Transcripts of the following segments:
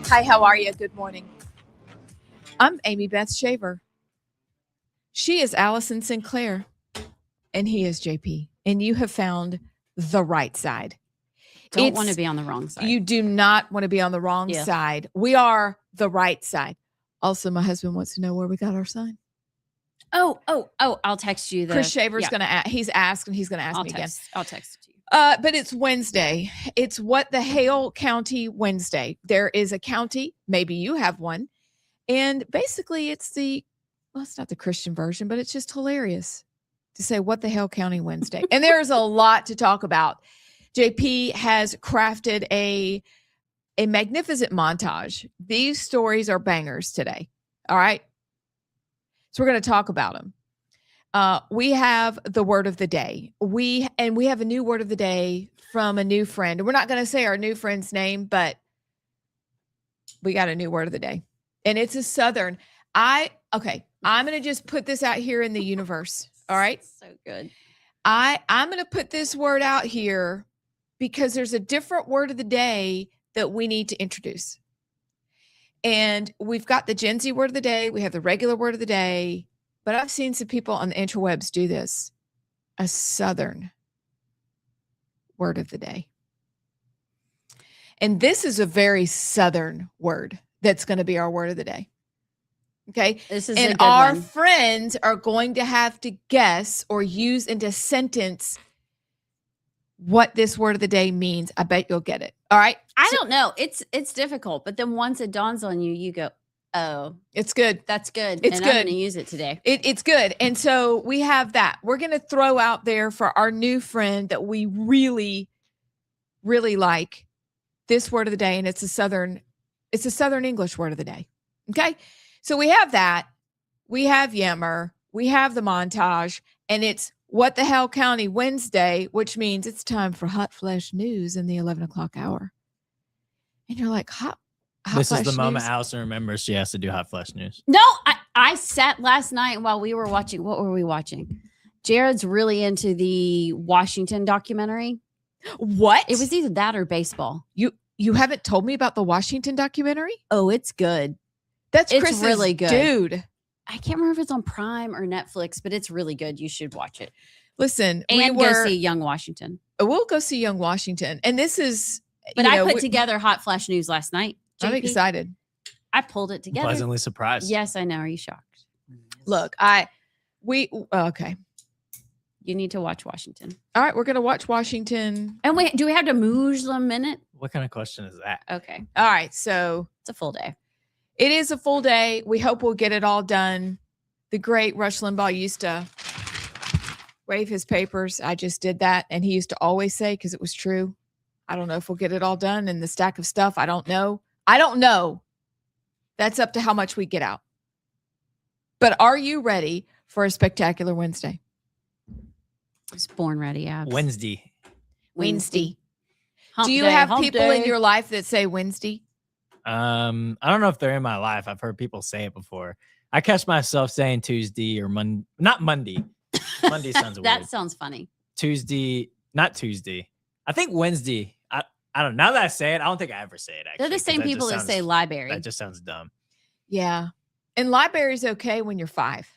Hi, how are you? Good morning. I'm Amy Beth Shaver. She is Allison Sinclair, and he is JP. And you have found the right side. Don't want to be on the wrong side. You do not want to be on the wrong side. We are the right side. Also, my husband wants to know where we got our sign. Oh, I'll text you. Chris Shaver's going to he's asked, and he's going to ask me again. I'll text it to you. But it's Wednesday. It's What the Hale County Wednesday. There is a county, maybe you have one. And basically it's it's not the Christian version, but it's just hilarious to say what the hell County Wednesday. And there's a lot to talk about. JP has crafted a magnificent montage. These stories are bangers today. All right. So we're going to talk about them. We have the word of the day. We have a new word of the day from a new friend. We're not going to say our new friend's name, but we got a new word of the day. And it's a Southern. I'm going to just put this out here in the universe. All right. So good. I'm going to put this word out here because there's a different word of the day that we need to introduce. And we've got the Gen Z word of the day. We have the regular word of the day. But I've seen some people on the interwebs do this. A Southern word of the day. And this is a very Southern word that's going to be our word of the day. Okay. This is and our friends are going to have to guess or use into sentence what this word of the day means. I bet you'll get it. All right. I don't know. It's difficult, but then once it dawns on you, you go, oh, it's good. That's good. It's good. I'm going to use it today. It's good. And so we have that. We're going to throw out there for our new friend that we really, really like this word of the day. And it's a Southern English word of the day. Okay. So we have that. We have Yammer. We have the montage. And it's What the Hell County Wednesday, which means it's time for hot flash news in the 11 o'clock hour. And you're like, hot this is the news? moment Allison remembers she has to do hot flash news. No, I sat last night while we were watching. What were we watching? Jared's really into the Washington documentary. What? It was either that or baseball. You haven't told me about the Washington documentary? Oh, it's good. It's Chris's really good. Dude. I can't remember if it's on Prime or Netflix, but it's really good. You should watch it. Listen, and go see Young Washington. We'll go see Young Washington. And this is... But I put together hot flash news last night. JP. I'm excited. I pulled it together. Pleasantly surprised. Yes, I know. Are you shocked? Look, okay. You need to watch Washington. All right, we're going to watch Washington. And do we have to move a minute? What kind of question is that? Okay. All right, so it's a full day. It is a full day. We hope we'll get it all done. The great Rush Limbaugh used to wave his papers. I just did that. And he used to always say, because it was true, I don't know if we'll get it all done in the stack of stuff. I don't know. That's up to how much we get out. But are you ready for a spectacular Wednesday? I was born ready, abs. Wednesday. Do you have people in your life that say Wednesday? I don't know if they're in my life. I've heard people say it before. I catch myself saying Tuesday or Monday. Not Monday. Monday sounds weird. That sounds funny. Tuesday, not Tuesday. I think Wednesday. I don't know. Now that I say it, I don't think I ever say it. Actually, they're the same people that say library. That just sounds dumb. Yeah. And library's okay when you're 5.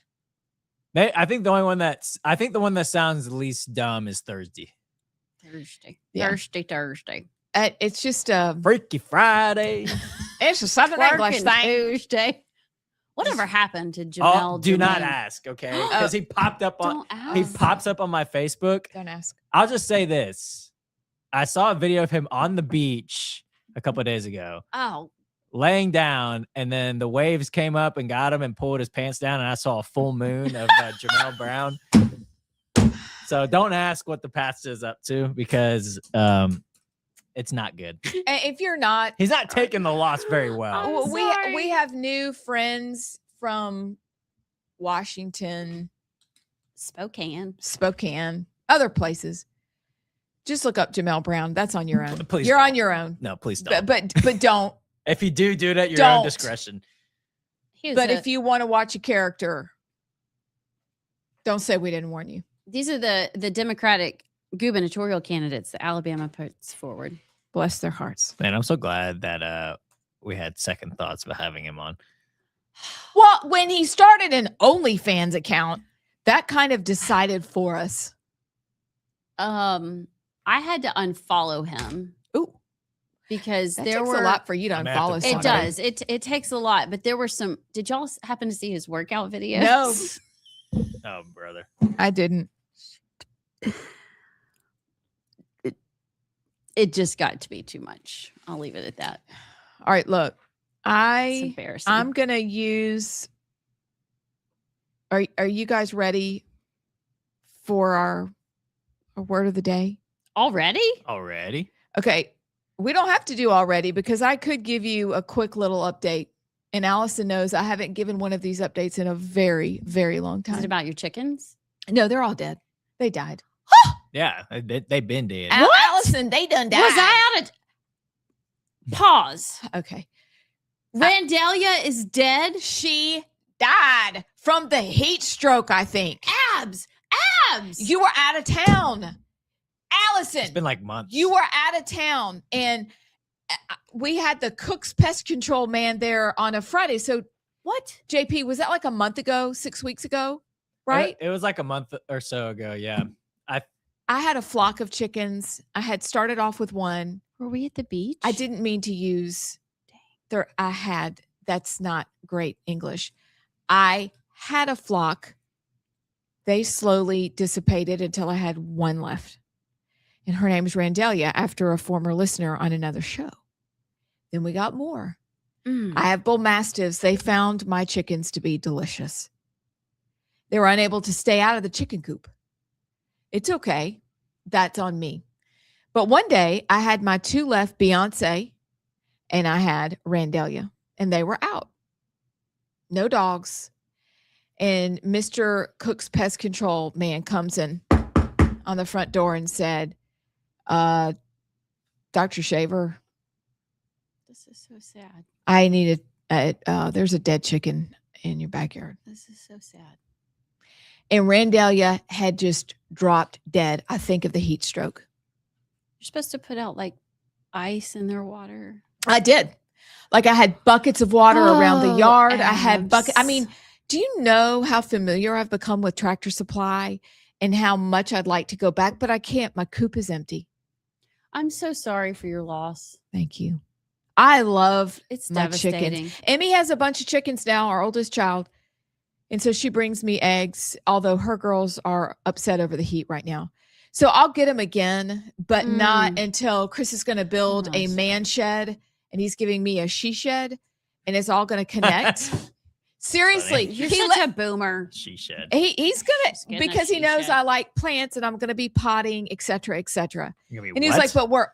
I think the one that sounds the least dumb is Thursday. Yeah. Thursday. It's just a Freaky Friday. It's a Southern English thing. Tuesday. Whatever happened to Jamel? Oh, do not ask, okay? Because he popped up on pops up on my Facebook. Don't ask. I'll just say this. I saw a video of him on the beach a couple of days ago. Oh. Laying down, and then the waves came up and got him and pulled his pants down, and I saw a full moon of Jamel Brown. So don't ask what the pastor is up to, because it's not good. If you're not, he's not taking the loss very well. We have new friends from Washington, Spokane, other places. Just look up Jamel Brown. That's on your own. Please You're don't. on your own. No, please don't. But don't. If you do it at your own discretion. If you want to watch a character, don't say we didn't warn you. These are the Democratic gubernatorial candidates that Alabama puts forward. Bless their hearts. Man, I'm so glad that we had second thoughts about having him on. Well, when he started an OnlyFans account, that kind of decided for us. I had to unfollow him. Ooh, because that there takes were a lot for you to I'm gonna have unfollow to it somebody. does. It takes a lot, but there were some. Did y'all happen to see his workout videos? No, Oh, brother. I didn't. It just got to be too much. I'll leave it at that. All right, look, It's embarrassing. I'm gonna use. Are you guys ready for our word of the day? Already? Already? Okay, we don't have to do already because I could give you a quick little update. And Allison knows I haven't given one of these updates in a very, very long Is it time. about your chickens? No, they're all dead. They died. Yeah, they've been dead. Allison, they done died. Was I out of pause? Okay. Randelia is dead. She died from the heat stroke, I think. Abs. You were out of town. Allison, It's been like months. you were out of town. And we had the Cook's Pest Control man there on a Friday. So what, JP, was that like a month ago, 6 weeks ago? Right? It was like a month or so ago. Yeah. I had a flock of chickens. I had started off with one. Were we at the beach? I didn't mean to use that's not great English. I had a flock. They slowly dissipated until I had one left. And her name is Randelia, after a former listener on another show. Then we got more. I have bull mastiffs. They found my chickens to be delicious. They were unable to stay out of the chicken coop. It's okay. That's on me. But one day I had my two left, Beyonce, and I had Randelia, and they were out. No dogs. And Mr. Cook's Pest Control man comes in on the front door and said, Dr. Shaver, This is so sad. I need there's a dead chicken in your backyard. This is so sad. And Randelia had just dropped dead, I think, of the heat stroke. You're supposed to put out like ice in their water. I did. Like I had buckets of water around the yard. I had abs. I mean, do you know how familiar I've become with Tractor Supply and how much I'd like to go back, but I can't. My coop is empty. I'm so sorry for your loss. Thank you. I love It's my devastating. chickens. Emmy has a bunch of chickens now, our oldest child. And so she brings me eggs, although her girls are upset over the heat right now. So I'll get them again, but not until Chris is going to build a man shed and he's giving me a she shed and it's all going to connect. Seriously. You're he such a boomer. She shed. he's going Just to, getting a because he she knows shed. I like plants and I'm going to be potting, et cetera, et cetera. You're gonna be And he's like, but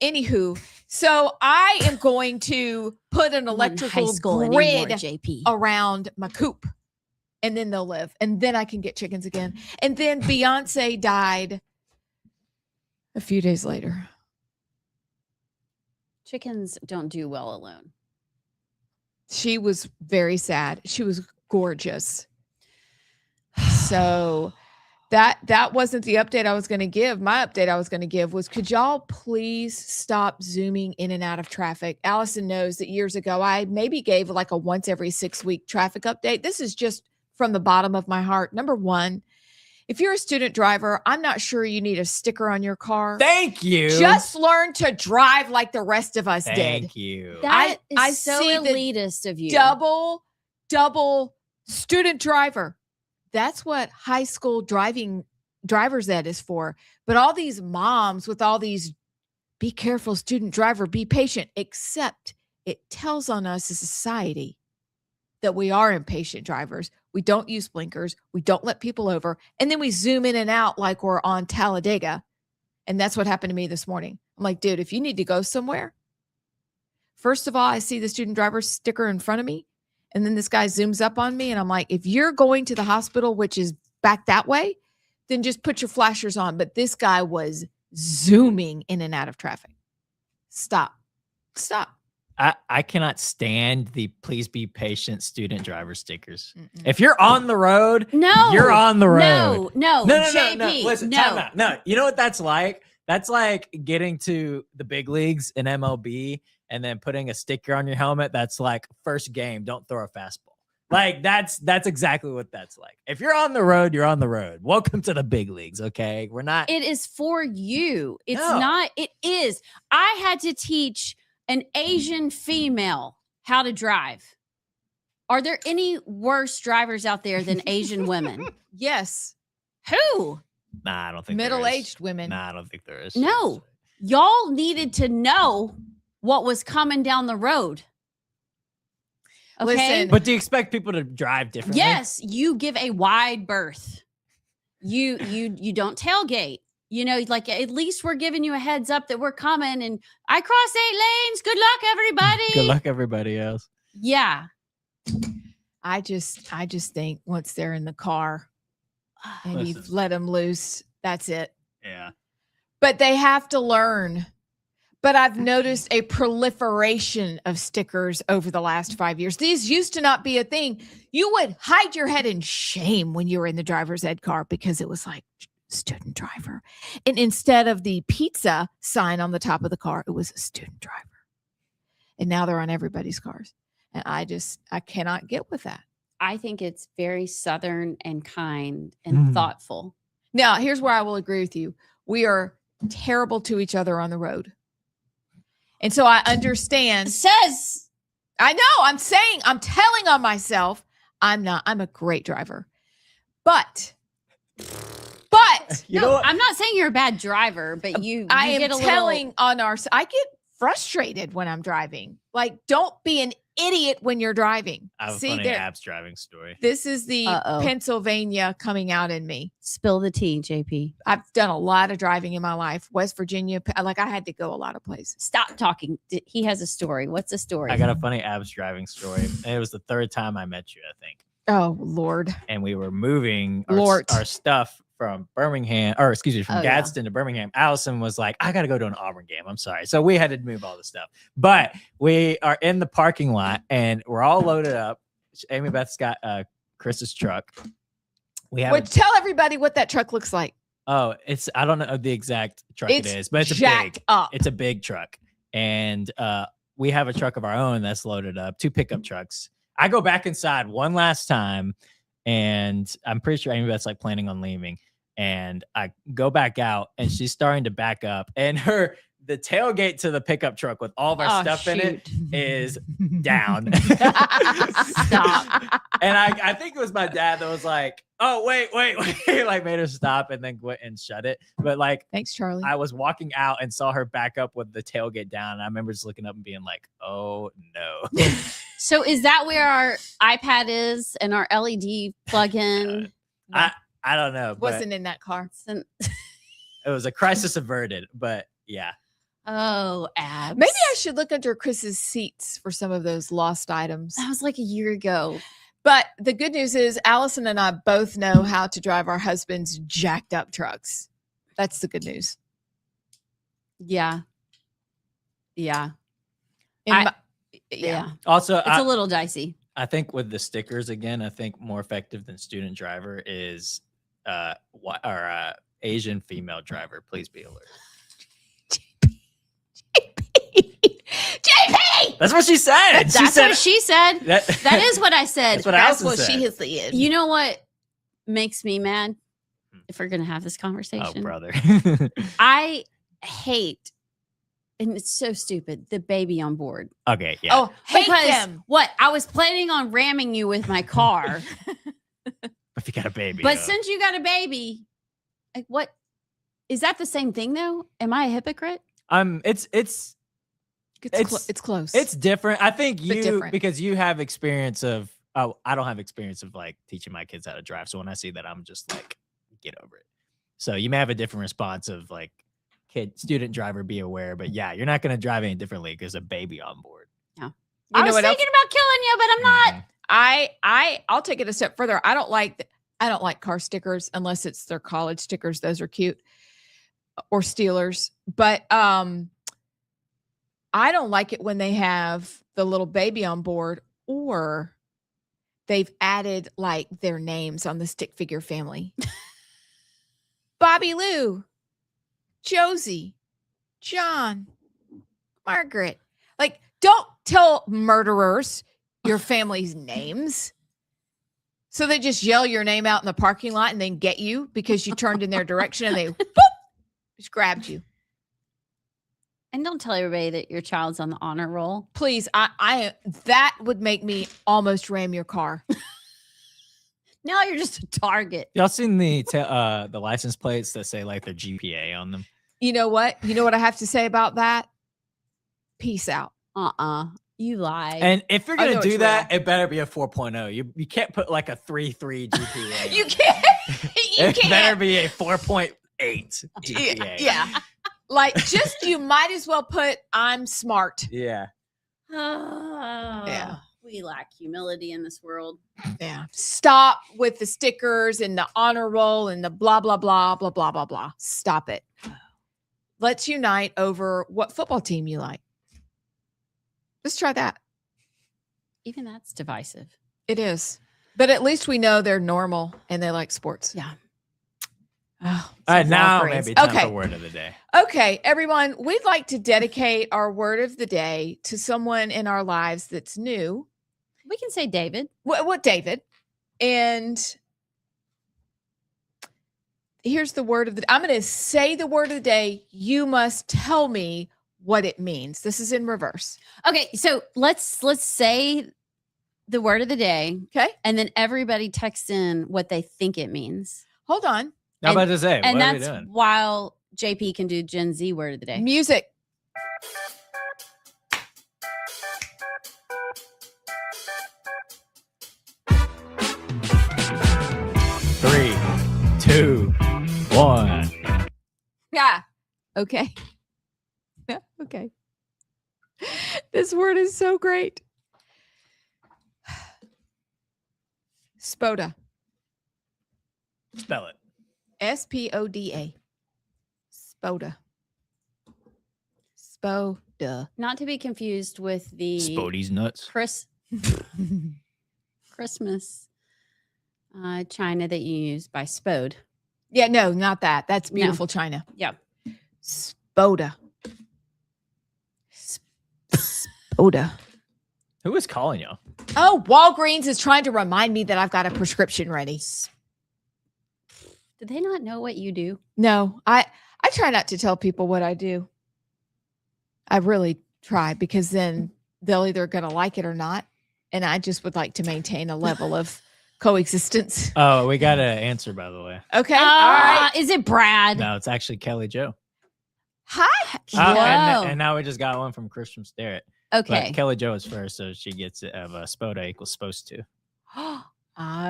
anywho, so I am going to put an electrical grid JP. around my coop and then they'll live and then I can get chickens again. And then Beyonce died a few days later. Chickens don't do well alone. She was very sad. She was gorgeous. So that wasn't the update I was going to give. My update I was going to give was, could y'all please stop zooming in and out of traffic? Allison knows that years ago, I maybe gave like a once every 6 week traffic update. This is just from the bottom of my heart. Number one, if you're a student driver, I'm not sure you need a sticker on your car. Thank you. Just learn to drive like the rest of us did. Thank you. That is I so see the elitist of you. Double student driver. That's what high school driver's ed is for. But all these moms with all these, be careful, student driver, be patient, except it tells on us as a society that we are impatient drivers. We don't use blinkers. We don't let people over. And then we zoom in and out like we're on Talladega. And that's what happened to me this morning. I'm like, dude, if you need to go somewhere, first of all, I see the student driver sticker in front of me. And then this guy zooms up on me. And I'm like, if you're going to the hospital, which is back that way, then just put your flashers on. But this guy was zooming in and out of traffic. Stop. I cannot stand the please be patient student driver stickers. If you're on the road, you're on the road. No, No. JP, Listen, time out. No, you know what that's like? That's like getting to the big leagues in MLB and then putting a sticker on your helmet that's like, first game, don't throw a fastball. Like that's exactly what that's like. If you're on the road, you're on the road. Welcome to the big leagues. Okay. We're not. It is for you. It's No. not. It is. I had to teach an Asian female how to drive. Are there any worse drivers out there than Asian women? Yes. Who? Nah, I don't think there is. Middle-aged women. Nah, I don't think there is. No. Y'all needed to know what was coming down the road. Okay. Listen. But do you expect people to drive differently? Yes, you give a wide berth. You don't tailgate. You know, like at least we're giving you a heads up that we're coming. And I cross 8 lanes. Good luck, everybody. Good luck, everybody else. Yeah. I just think once they're in the car and Listen. you've let them loose, that's it. Yeah. But they have to learn. But I've noticed a proliferation of stickers over the last 5 years. These used to not be a thing. You would hide your head in shame when you were in the driver's ed car because it was like student driver. And instead of the pizza sign on the top of the car, it was a student driver. And now they're on everybody's cars. And I cannot get with that. I think it's very Southern and kind and thoughtful. Now, here's where I will agree with you. We are terrible to each other on the road. And so I understand. Says, I know, I'm telling on myself, I'm a great driver. But You know what? I'm not saying you're a bad driver, but you I get am a telling I get frustrated when I'm driving. Like, don't be an idiot when you're driving. I have a See, funny there, abs driving story. this is the Uh-oh. Pennsylvania coming out in me. spill the tea, JP. I've done a lot of driving in my life. West Virginia, like I had to go a lot of places. Stop talking. He has a story. What's the story? I got a funny abs driving story. And it was the third time I met you, I think. Oh, Lord. And we were moving Lord. our stuff from Birmingham, from Gadsden to Birmingham. Allison was like, I got to go to an Auburn game. I'm sorry. So we had to move all the stuff. But we are in the parking lot and we're all loaded up. Amy Beth's got Chris's truck. Tell everybody what that truck looks like. I don't know the exact truck it is, but it's jacked up. It's a big truck. And we have a truck of our own that's loaded up, 2 pickup trucks. I go back inside one last time and I'm pretty sure Amy Beth's like planning on leaving. And I go back out and she's starting to back up and the tailgate to the pickup truck with all of our stuff in it is down. Stop. And I think it was my dad that was like, oh, wait, like made her stop and then went and shut it. But like, Thanks, Charlie. I was walking out and saw her back up with the tailgate down. And I remember just looking up and being like, oh no. So is that where our iPad is and our LED plug-in? I don't know. But Wasn't in that car. it was a crisis averted, but yeah. Oh, abs. Maybe I should look under Chris's seats for some of those lost items. That was like a year ago. But the good news is Allison and I both know how to drive our husband's jacked up trucks. That's the good news. Yeah. Yeah. Yeah. Also, It's a little dicey. I think with the stickers again, I think more effective than student driver is our Asian female driver. Please be alert. JP! That's what she said. That's what she said. That Is what I said. That's what That's Allison what said. she has said. You know what makes me mad? If we're going to have this conversation. Oh, brother. I hate, and it's so stupid, the baby on board. Okay, yeah. Oh, hate Because them. what? I was planning on ramming you with my car. If you got a baby. But since you got a baby, like what? Is that the same thing though? Am I a hypocrite? It's It's close. It's different. I think But different. because you have experience of, I don't have experience of like teaching my kids how to drive. So when I see that, I'm just like, get over it. So you may have a different response of like, student driver, be aware. But yeah, you're not going to drive any differently because a baby on board. You I know was what else? thinking about killing you, but I'm not. I'll take it a step further. I don't like car stickers unless it's their college stickers. Those are cute. Or Steelers. But I don't like it when they have the little baby on board or they've added like their names on the stick figure family. Bobby Lou, Josie, John, Margaret. Like Don't tell murderers your family's names. So they just yell your name out in the parking lot and then get you because you turned in their direction and they whoop, just grabbed you. And don't tell everybody that your child's on the honor roll. Please, I that would make me almost ram your car. Now you're just a target. Y'all seen the license plates that say like their GPA on them? You know what? You know what I have to say about that? Peace out. You lie. And if you're I gonna know do it's that, it better be a 4.0. You can't put like a 3.3 GPA. You can't. You It can't. better be a 4.8 GPA. Yeah. Like, just you might as well put I'm smart. Yeah. Yeah. We lack humility in this world. Yeah. Stop with the stickers and the honor roll and the blah, blah, blah, blah, blah, blah, blah. Stop it. Let's unite over what football team you like. Let's try that. Even that's divisive. It is. But at least we know they're normal and they like sports. Yeah. Oh, All right, so now Walgreens. maybe time Okay. for word of the day. Okay, everyone, we'd like to dedicate our word of the day to someone in our lives that's new. We can say David. What David? And here's the word of the I'm going to say the word of the day. You must tell me what it means. This is in reverse. Okay, so let's say the word of the day, Okay? and then everybody text in what they think it means. Hold on. How about to say? And What are we that's doing? while JP can do Gen Z word of the day. Music. Three, 2, 1. Yeah. Okay. Yeah, okay. This word is so great. Spoda. Spell it. Spoda. Spoda. Spoda. Not to be confused with the Spody's nuts. Christmas China that you use by Spode. Yeah, no, not that. That's No. beautiful China. Yeah. Spoda. Spoda. Who is calling you? Oh, Walgreens is trying to remind me that I've got a prescription ready. Did they not know what you do? No, I try not to tell people what I do. I really try because then they'll either going to like it or not. And I just would like to maintain a level of coexistence. Oh, we got an answer, by the way. Okay. All right. Is it Brad? No, it's actually Kelly Joe. Hi. Whoa. And now we just got one from Christian Starrett. Okay. But Kelly Joe is first, so she gets it of Spoda equals supposed to. Oh,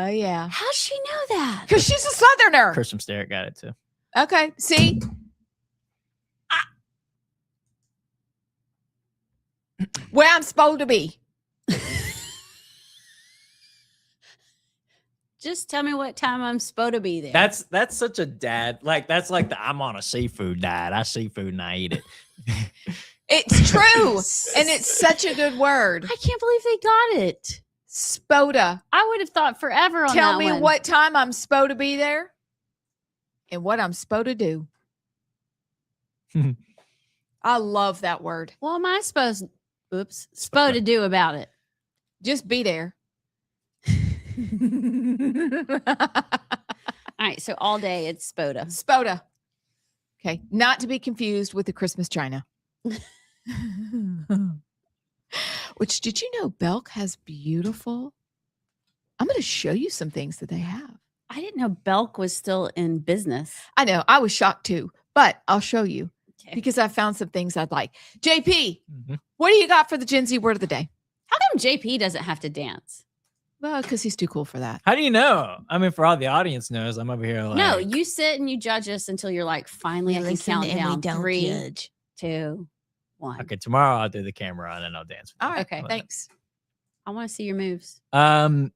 yeah. How's she know that? Because she's a Southerner. Christian Starrett got it too. Okay. See? Where I'm supposed to be. Just tell me what time I'm supposed to be there. That's such a dad. Like that's like the I'm on a seafood diet. I seafood and I eat it. It's true. And it's such a good word. I can't believe they got it. Spoda. I would have thought forever on Tell that me one. what time I'm supposed to be there and what I'm supposed to do. I love that word. What am I supposed to do about it? Just be there. All right, so all day it's Spoda. Spoda. Okay. Not to be confused with the Christmas China. Which, did you know Belk has beautiful? I'm going to show you some things that they have. I didn't know Belk was still in business. I know. I was shocked too, but I'll show you Okay. because I found some things I'd like. JP, Mhm. what do you got for the Gen Z word of the day? How come JP doesn't have to dance? Well, because he's too cool for that. How do you know? I mean, for all the audience knows, I'm over here like No, you sit and you judge us until you're like, finally, I can count down. 3, judge. 2, 1. Okay, tomorrow I'll do the camera on and I'll dance. All right. Okay. Thanks. I want to see your moves.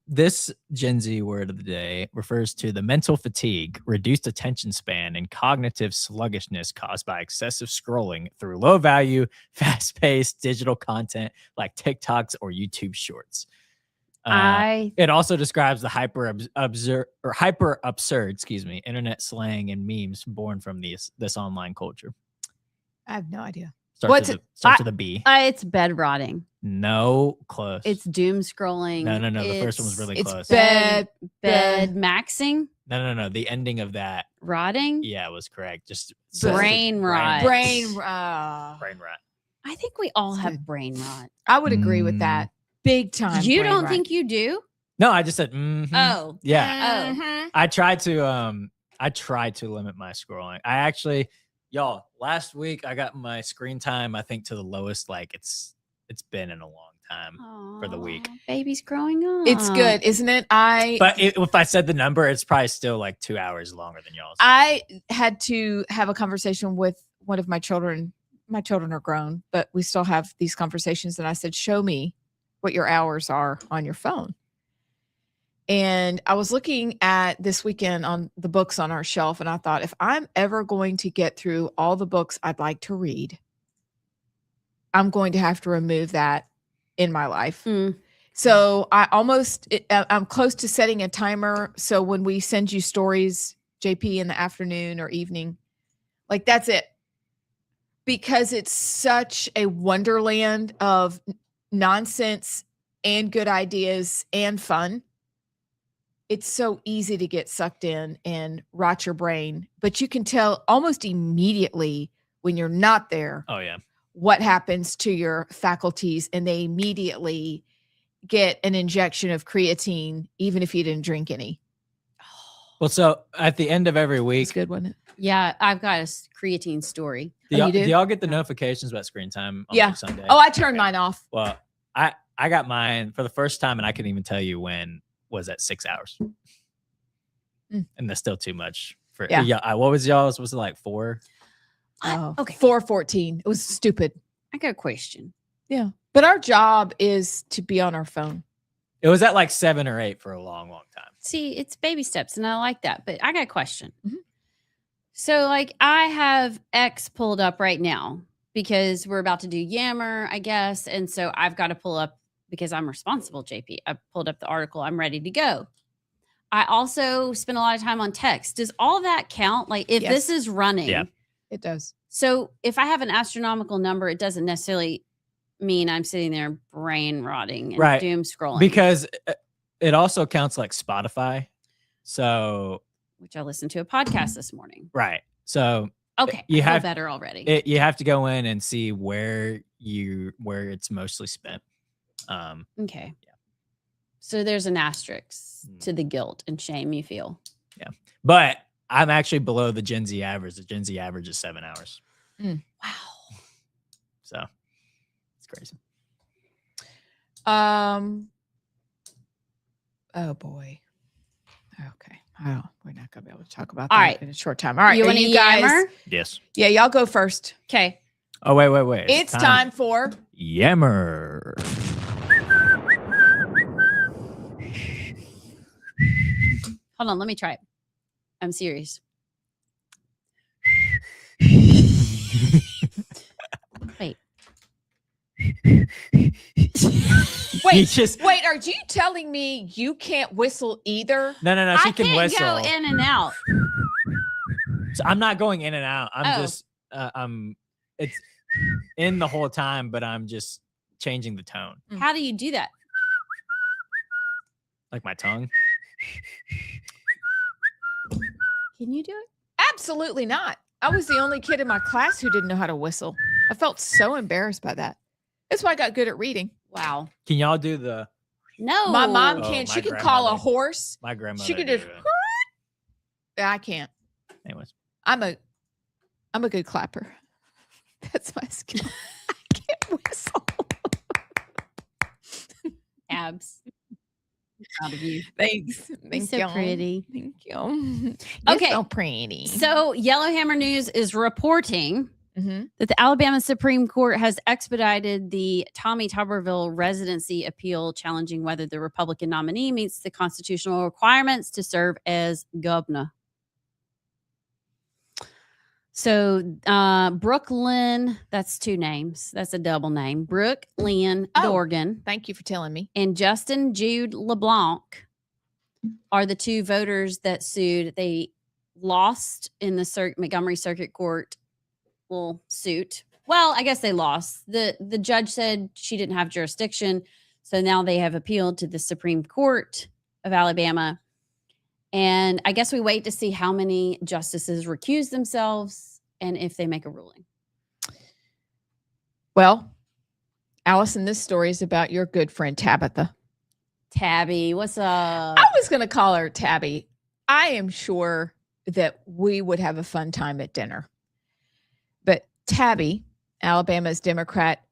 This Gen Z word of the day refers to the mental fatigue, reduced attention span, and cognitive sluggishness caused by excessive scrolling through low value, fast paced digital content like TikToks or YouTube shorts. It also describes the hyper absurd, internet slang and memes born from this online culture. I have no idea. What's Starts with a B. It's bed rotting. No, close. It's doom scrolling. No. The first one was really it's close. bed maxing. No. The ending of that, Rotting. yeah, was correct. Just Brain rot. brain. brain rot. I think we all That's have good. brain rot. I would agree with that. Big time. You brain don't rot. think you do? No, I just said. Mhm. Oh, Yeah. Mhm. I tried to limit my scrolling. I actually, y'all, last week I got my screen time, I think, to the lowest like it's been in a long time for the week. Baby's growing up. It's good, isn't it? But if I said the number, it's probably still like 2 hours longer than y'all's. I had to have a conversation with one of my children. My children are grown, but we still have these conversations. And I said, show me what your hours are on your phone. And I was looking at this weekend on the books on our shelf, and I thought, if I'm ever going to get through all the books I'd like to read, I'm going to have to remove that in my life. So I'm close to setting a timer. So when we send you stories, JP, in the afternoon or evening, like that's it. Because it's such a wonderland of nonsense and good ideas and fun. It's so easy to get sucked in and rot your brain, but you can tell almost immediately when you're not there. Oh yeah. What happens to your faculties, and they immediately get an injection of creatine, even if you didn't drink any. Well, so at the end of every week, It's good, wasn't it? Yeah, I've got a creatine story. do y'all, you do? do y'all get the notifications about screen time on Yeah. like Sunday? Oh, I turned Okay. mine off. Well, I got mine for the first time, and I couldn't even tell you when was at 6 hours. And that's still too much for Yeah. What was y'all's? Was it like 4? Oh, okay. 4:14. It was stupid. I got a question. Yeah. But our job is to be on our phone. It was at like 7 or 8 for a long, long time. See, it's baby steps, and I like that. But I got a question. Mhm. So, like, I have X pulled up right now because we're about to do Yammer, I guess. And so I've got to pull up because I'm responsible, JP. I pulled up the article. I'm ready to go. I also spend a lot of time on text. Does all that count? Like, if this is running, Yeah. It does. so if I have an astronomical number, it doesn't necessarily mean I'm sitting there brain rotting and Right. doom scrolling. Because it also counts like Spotify. So, which I listened to a podcast this morning. right. So Okay, You I feel have- better already. you have to go in and see where it's mostly spent. Okay. So there's an asterisk to the guilt and shame you feel. But I'm actually below the Gen Z average. The Gen Z average is 7 hours. Wow. So it's crazy. Oh boy. Okay. Oh, we're not gonna be able to talk about All that right. in a short time. All right. You are want to you guys? yammer? Yes. Yeah, y'all go first. Okay. Oh, wait. It's time for Yammer. Hold on. Let me try it. I'm serious. Wait. Wait, are you telling me you can't whistle either? No. She I can can't whistle. go in and out. So I'm not going in and out. I'm Oh. just it's in the whole time, but I'm just changing the tone, How do you do that? like my tongue. Can you do it? Absolutely not. I was the only kid in my class who didn't know how to whistle. I felt so embarrassed by that. That's why I got good at reading. Wow. Can y'all do the? No. My mom Oh, can. my She can call a grandmother. horse. My grandmother. She could do just. it. I can't. Anyways, I'm a good clapper. That's my skill. I can't whistle. Abs. Proud of you. Thanks. Thank so you. pretty. Thank you. Okay. You're so pretty. So Yellowhammer News is reporting Mhm. that the Alabama Supreme Court has expedited the Tommy Tuberville residency appeal challenging whether the Republican nominee meets the constitutional requirements to serve as governor. So Brooke Lynn, that's 2 names. That's a double name. Brooke Lynn Oh. Dorgan Thank you for telling me. and Justin Jude LeBlanc are the 2 voters that sued. They lost in the Montgomery Circuit Court suit Well, I guess they lost. The judge said she didn't have jurisdiction. So now they have appealed to the Supreme Court of Alabama. And I guess we wait to see how many justices recuse themselves and if they make a ruling. Well, Allison, this story is about your good friend Tabitha. Tabby, what's up? I was going to call her Tabby. I am sure that we would have a fun time at dinner. But Tabby, Alabama's Democrat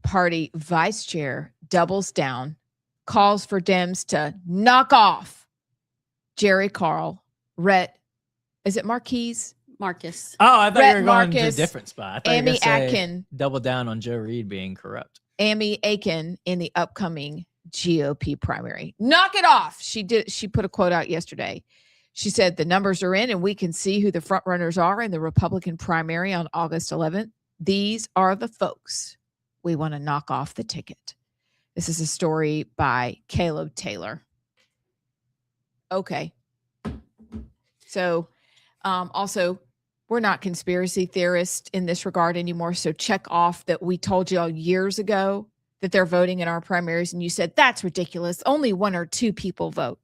Party vice chair, doubles down, calls for Dems to knock off Jerry Carl, Rhett, is it Marquise? Marcus. Oh, I thought Rhett you were going to a Marcus, different spot. I thought Amy you were gonna say Atkin. double down on Joe Reed being corrupt. Amy Aiken in the upcoming GOP primary. Knock it off. She put a quote out yesterday. She said the numbers are in and we can see who the front runners are in the Republican primary on August 11th. These are the folks we want to knock off the ticket. This is a story by Caleb Taylor. Okay. So also, we're not conspiracy theorists in this regard anymore. So check off that we told you all years ago that they're voting in our primaries. And you said, that's ridiculous. Only 1 or 2 people vote.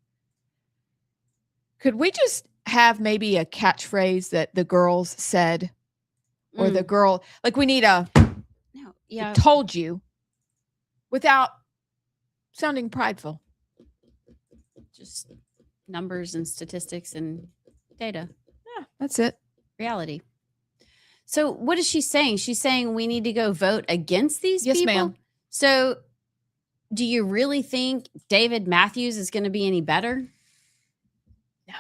Could we just have maybe a catchphrase that the girls said? Or the girl, like we need a, No, yeah. told you, without sounding prideful. Just numbers and statistics and data. Yeah, that's it. Reality. So what is she saying? She's saying we need to go vote against these Yes, people? ma'am. So do you really think David Matthews is going to be any better? No.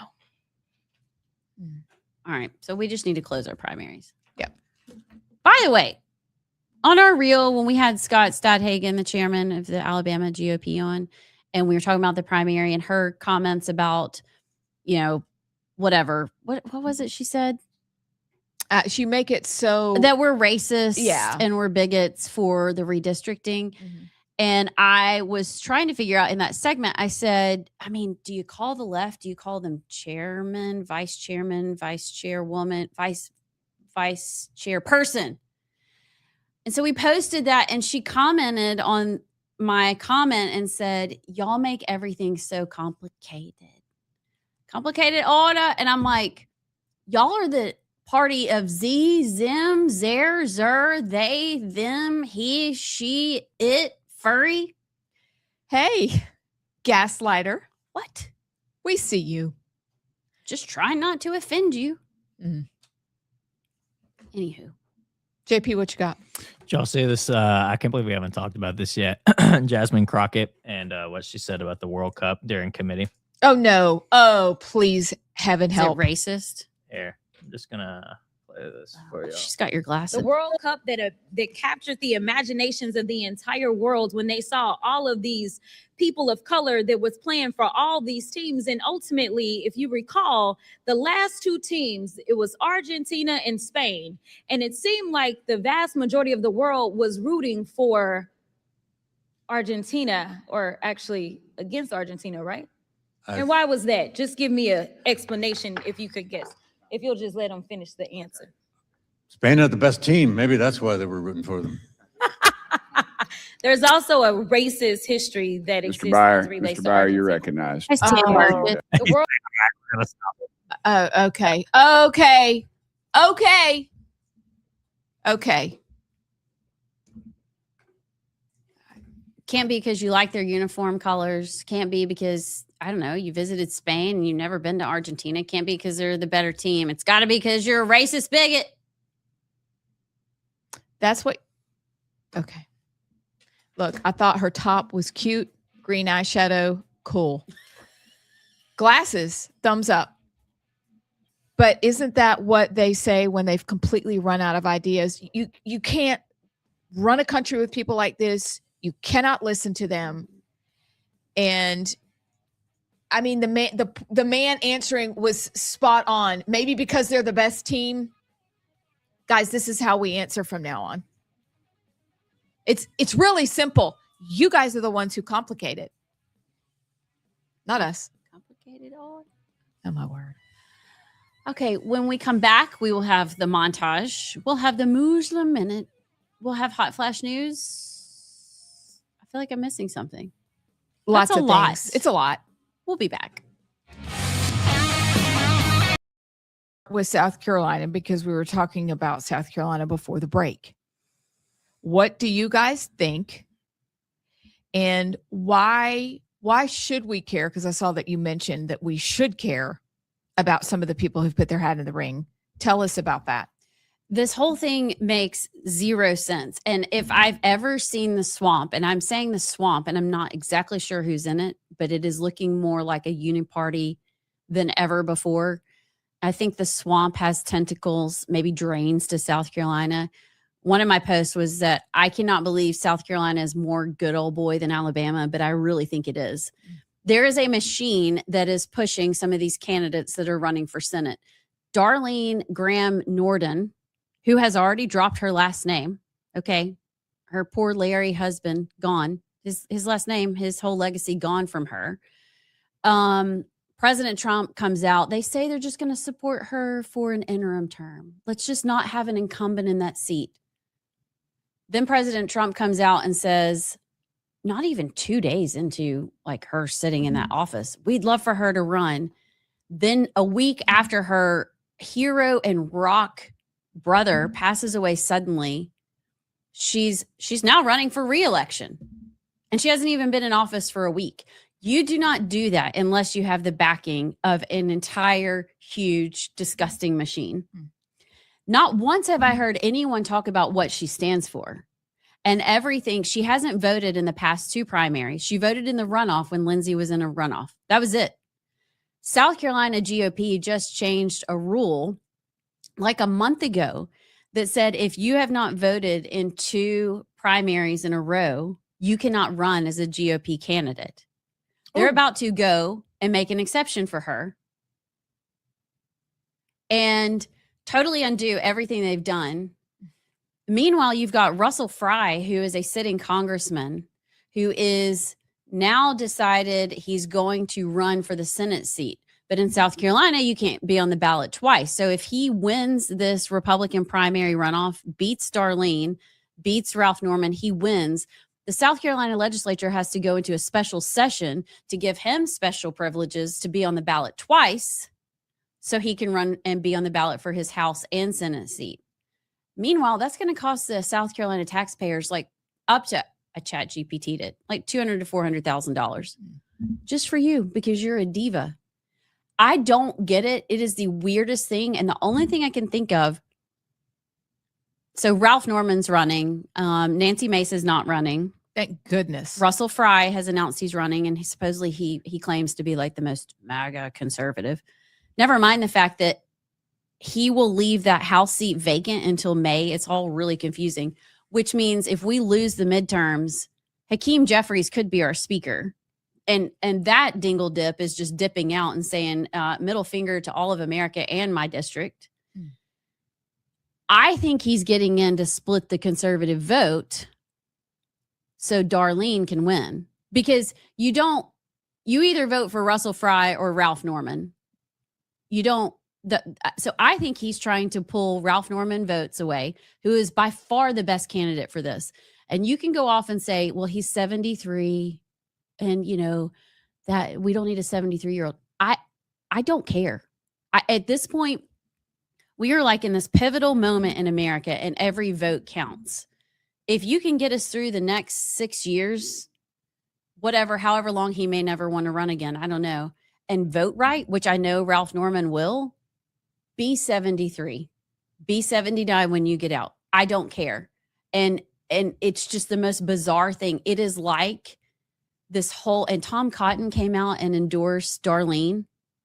All right. So we just need to close our primaries. Yep. By the way, on our reel, when we had Scott Stadhagen, the chairman of the Alabama GOP on, and we were talking about the primary and her comments about, you know, whatever. What was it she said? She make it so that we're racist Yeah. and we're bigots for the redistricting. Mhm. And I was trying to figure out in that segment, I said, I mean, do you call the left? Do you call them chairman, vice chairwoman, vice chairperson? And so we posted that and she commented on my comment and said, y'all make everything so complicated. Complicated order. And I'm like, y'all are the party of Z, Zim, Zer, Zer, they, them, he, she, it, furry. Hey, gaslighter. What? We see you. Just try not to offend you. Mhm. Anywho. JP, what you got? Did y'all see this? I can't believe we haven't talked about this yet. Jasmine Crockett and what she said about the World Cup during committee. Oh, no. Oh, please, heaven Is help. it racist? Here, I'm just gonna play this for you. She's got your glasses. The World Cup that captured the imaginations of the entire world when they saw all of these people of color that was playing for all these teams. And ultimately, if you recall, the last 2 teams, it was Argentina and Spain. And it seemed like the vast majority of the world was rooting for Argentina, or actually against Argentina, right? And why was that? Just give me an explanation if you could guess. If you'll just let them finish the answer. Spain had the best team. Maybe that's why they were rooting for them. There's also a racist history that exists. as it relates Mr. to Byer, you're Argentina. recognized. I stand Oh. market. The world We're gonna stop. Okay. Okay. Can't be because you like their uniform colors. Can't be because, I don't know, you visited Spain and you've never been to Argentina. Can't be because they're the better team. It's got to be because you're a racist bigot. That's what. Okay. Look, I thought her top was cute. Green eyeshadow. Cool. Glasses. Thumbs up. But isn't that what they say when they've completely run out of ideas? You can't run a country with people like this. You cannot listen to them. And I mean, the man answering was spot on. Maybe because they're the best team. Guys, this is how we answer from now on. It's really simple. You guys are the ones who complicate it. Not us. Complicated all. Oh, my word. Okay, when we come back, we will have the montage. We'll have the Muslim Minute. we'll have hot flash news. I feel like I'm missing something. Lots That's a of lot. things. It's a lot. We'll be back. With South Carolina, because we were talking about South Carolina before the break. What do you guys think? And why should we care? Because I saw that you mentioned that we should care about some of the people who've put their hat in the ring. Tell us about that. This whole thing makes zero sense. And if I've ever seen the swamp, and I'm saying the swamp, and I'm not exactly sure who's in it, but it is looking more like a uniparty than ever before. I think the swamp has tentacles, maybe drains to South Carolina. One of my posts was that I cannot believe South Carolina is more good old boy than Alabama, but I really think it is. There is a machine that is pushing some of these candidates that are running for Senate. Darlene Graham Norden, who has already dropped her last name. Okay. Her poor Larry husband gone. His last name, his whole legacy gone from her. President Trump comes out. They say they're just going to support her for an interim term. Let's just not have an incumbent in that seat. Then President Trump comes out and says, not even 2 days into like her sitting in that office, we'd love for her to run. Then a week after her hero and rock brother passes away suddenly, she's now running for re-election, and she hasn't even been in office for a week. You do not do that unless you have the backing of an entire huge disgusting machine. Not once have I heard anyone talk about what she stands for and everything. She hasn't voted in the past 2 primaries. She voted in the runoff when Lindsay was in a runoff. That was it. South Carolina GOP just changed a rule like a month ago that said if you have not voted in 2 primaries in a row, you cannot run as a GOP candidate. They're about to go and make an exception for her and totally undo everything they've done. Meanwhile, you've got Russell Fry, who is a sitting congressman, who is now decided he's going to run for the Senate seat. But in South Carolina, you can't be on the ballot twice. So if he wins this Republican primary runoff, beats Darlene, beats Ralph Norman, he wins. The South Carolina legislature has to go into a special session to give him special privileges to be on the ballot twice so he can run and be on the ballot for his House and Senate seat. Meanwhile, that's going to cost the South Carolina taxpayers like up to a chat GPT'd it, like $200,000 to $400,000 just for you because you're a diva. I don't get it. It is the weirdest thing. And the only thing I can think of. So Ralph Norman's running. Nancy Mace is not running. Thank goodness. Russell Fry has announced he's running, and supposedly he claims to be like the most MAGA conservative. Never mind the fact that he will leave that House seat vacant until May. It's all really confusing, which means if we lose the midterms, Hakeem Jeffries could be our speaker. And that dingle dip is just dipping out and saying middle finger to all of America and my district. I think he's getting in to split the conservative vote so Darlene can win, because you either vote for Russell Fry or Ralph Norman. So I think he's trying to pull Ralph Norman votes away, who is by far the best candidate for this. And you can go off and say, well, he's 73 and that we don't need a 73-year-old. I don't care. At this point, we are like in this pivotal moment in America, and every vote counts. If you can get us through the next 6 years, however long he may never want to run again, I don't know, and vote right, which I know Ralph Norman will, be 73, be 79 when you get out. I don't care. And it's just the most bizarre thing. It is like this whole, and Tom Cotton came out and endorsed Darlene.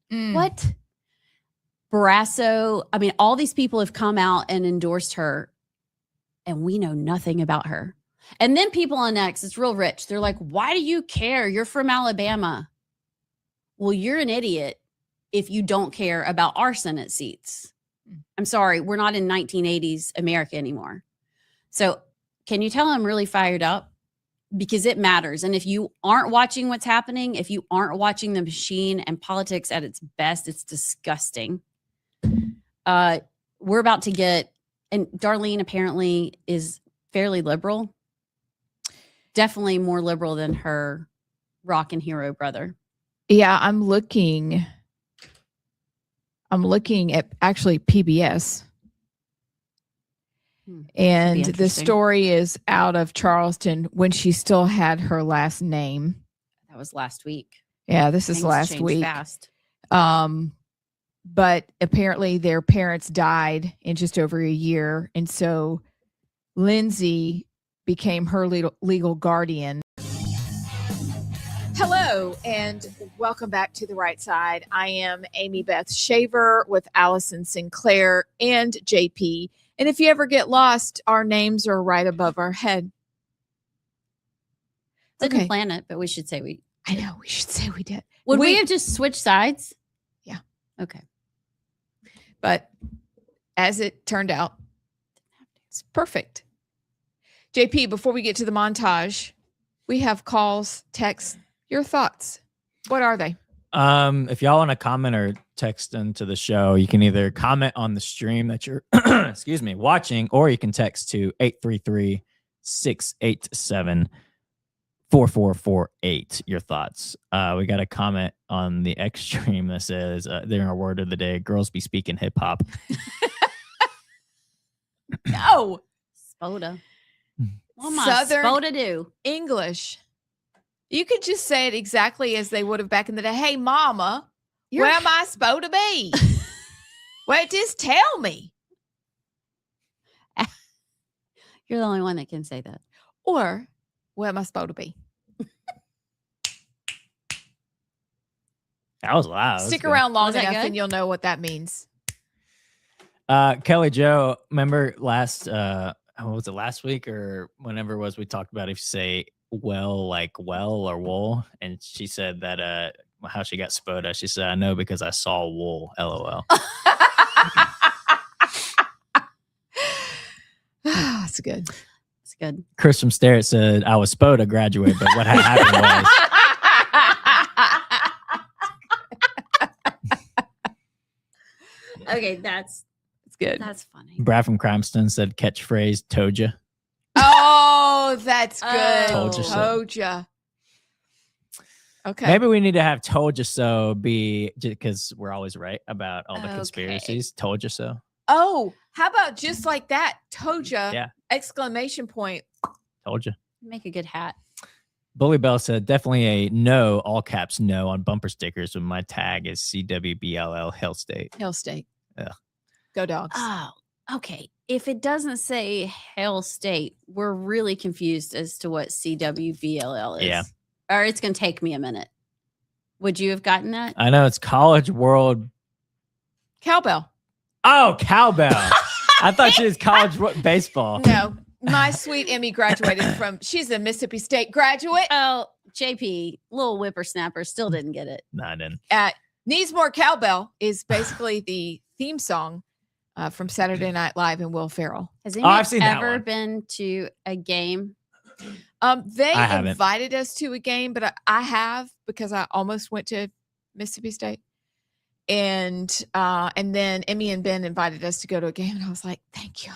What? Barrasso. I mean, all these people have come out and endorsed her, and we know nothing about her. And then people on X, it's real rich. They're like, why do you care? You're from Alabama. Well, you're an idiot if you don't care about our Senate seats. I'm sorry, we're not in 1980s America anymore. So can you tell I'm really fired up? Because it matters. And if you aren't watching what's happening, if you aren't watching the machine and politics at its best, it's disgusting. We're about to get, and Darlene apparently is fairly liberal. Definitely more liberal than her rock and hero brother. Yeah, I'm looking at actually PBS. And the interesting. story is out of Charleston when she still had her last name. That was last week. Yeah, this is Things last change week. Fast. But apparently their parents died in just over a year. And so Lindsay became her legal guardian. Hello, and welcome back to The Right Side. I am Amy Beth Shaver with Allison Sinclair and JP. And if you ever get lost, our names are right above our head. Didn't plan it, but we should say we. I know, we should say we did. Would we have just switched sides? Yeah. Okay. But as it turned out, it's perfect. JP, before we get to the montage, we have calls, texts, your thoughts. What are they? If y'all want to comment or text into the show, you can either comment on the stream that you're watching, or you can text to 833-687-4448 your thoughts. We got a comment on the X stream that says they're our word of the day, girls be speaking hip hop. No. Spoda. What Southern Spoda do? English. You could just say it exactly as they would have back in the day. Hey, mama, where am I supposed to be? Well, just tell me. You're the only one that can say that. Or where am I supposed to be? That was loud. Stick around long Was that enough good? and you'll know what that means. Kelly Joe, remember last was it last week or whenever it was we talked about if you say well or wool, and she said that how she got Spoda. She said, I know because I saw wool. LOL. That's good. It's good. Chris from Starrett said I was Spoda graduate, but what happened was Okay, that's good. That's funny. Brad from Crimeston said catchphrase told ya. Oh, that's good. Told ya so. Told ya. Okay. Maybe we need to have told you so be because we're always right about all the Okay. conspiracies. Told you so. Oh, how about just like that? Told ya. Yeah. Exclamation point. Told you. Make a good hat. Bully Bell said definitely a no, all caps no on bumper stickers when my tag is CWBLL Hell State. Hell State. Yeah. Go Dogs. Oh, okay. If it doesn't say Hell State, we're really confused as to what CWBLL is. Yeah. Or it's going to take me a minute. Would you have gotten that? I know it's College World. Cowbell. Oh, cowbell. I thought she was baseball. No, my sweet Emmy graduated from, she's a Mississippi State graduate. Oh, JP, little whippersnapper, still didn't get it. No, I didn't. Needs More Cowbell is basically the theme song from Saturday Night Live and Will Ferrell. Has anyone I've seen that ever one. been to a game? They I haven't. invited us to a game, but I have because I almost went to Mississippi State. And then Emmy and Ben invited us to go to a game, and I was like, thank you.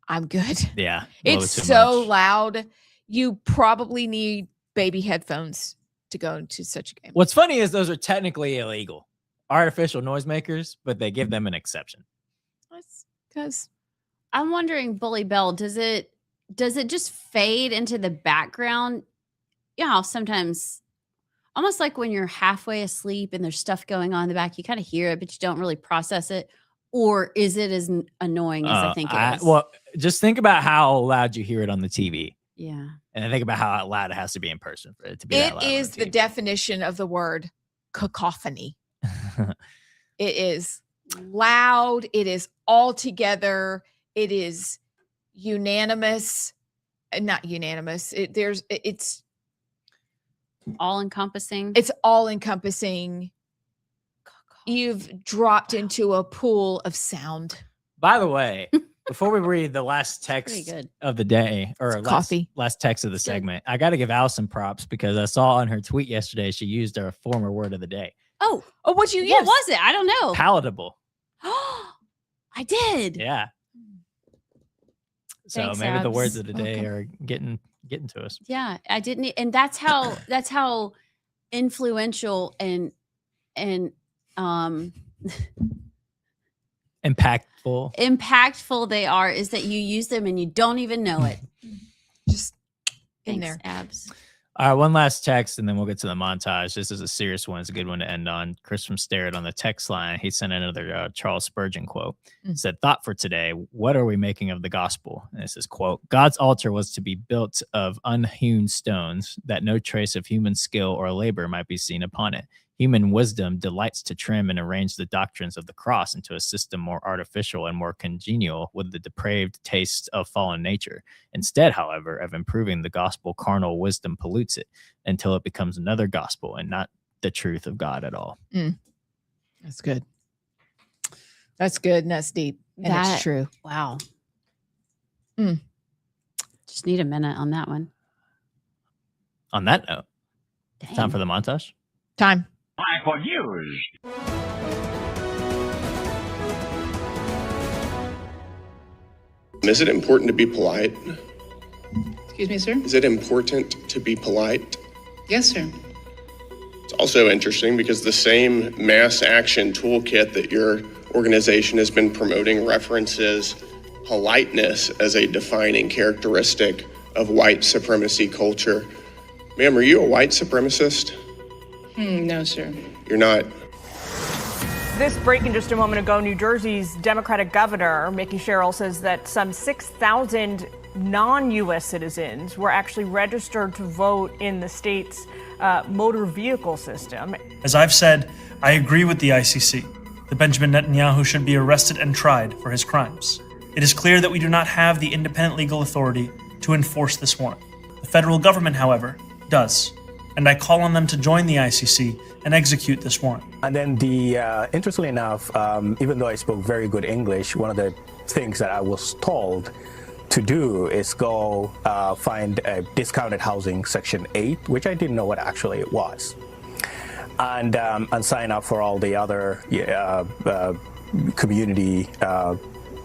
I'm good. Yeah. It's so loud. You probably need baby headphones to go into such a game. What's funny is those are technically illegal. Artificial noisemakers, but they give them an exception. That's because I'm wondering, Bully Bell, does it just fade into the background? You know, sometimes almost like when you're halfway asleep and there's stuff going on in the back, you kind of hear it, but you don't really process it. Or is it as annoying as I think it is? Well, just think about how loud you hear it on the TV. Yeah. And then think about how loud it has to be in person for it to be that it loud is on the TV. definition of the word cacophony. It is loud. It is all together. It is unanimous. Not unanimous. It's All encompassing. It's all encompassing. You've dropped into a pool of sound. By the way, before we read the last Pretty text good. of the day or coffee. last text of the segment, I got to give Allison props because I saw on her tweet yesterday she used our former word of the day. Oh, What'd you use? what was it? I don't know. Palatable. I did. Yeah. So Thanks, maybe the words Abs. of the day Welcome. are getting to us. Yeah, I didn't, and that's how influential and um impactful they are, is that you use them and you don't even know it. Just in Thanks, there. Abs. All right, one last text, and then we'll get to the montage. This is a serious one. It's a good one to end on. Chris from Starrett on the text line. He sent another Charles Spurgeon quote. Said, thought for today, what are we making of the gospel? And this is, quote, God's altar was to be built of unhewn stones, that no trace of human skill or labor might be seen upon it. Human wisdom delights to trim and arrange the doctrines of the cross into a system more artificial and more congenial with the depraved tastes of fallen nature. Instead, however, of improving the gospel, carnal wisdom pollutes it until it becomes another gospel and not the truth of God at all. That's good. That's good, and that's deep, and it's true. Wow. Just need a minute on that one. On that note, Dang. time for the montage. Time. Time for news. Is it important to be polite? Excuse me, sir? Is it important to be polite? Yes, sir. It's also interesting because the same mass action toolkit that your organization has been promoting references politeness as a defining characteristic of white supremacy culture. Ma'am, are you a white supremacist? No, sir. You're not. This breaking just a moment ago, New Jersey's Democratic governor, Mickey Sherrill, says that some 6,000 non-U.S. citizens were actually registered to vote in the state's motor vehicle system. As I've said, I agree with the ICC that Benjamin Netanyahu should be arrested and tried for his crimes. It is clear that we do not have the independent legal authority to enforce this warrant. The federal government, however, does. And I call on them to join the ICC and execute this warrant. And then interestingly enough, even though I spoke very good English, one of the things that I was told to do is go find a discounted housing section 8, which I didn't know what actually it was, and sign up for all the other community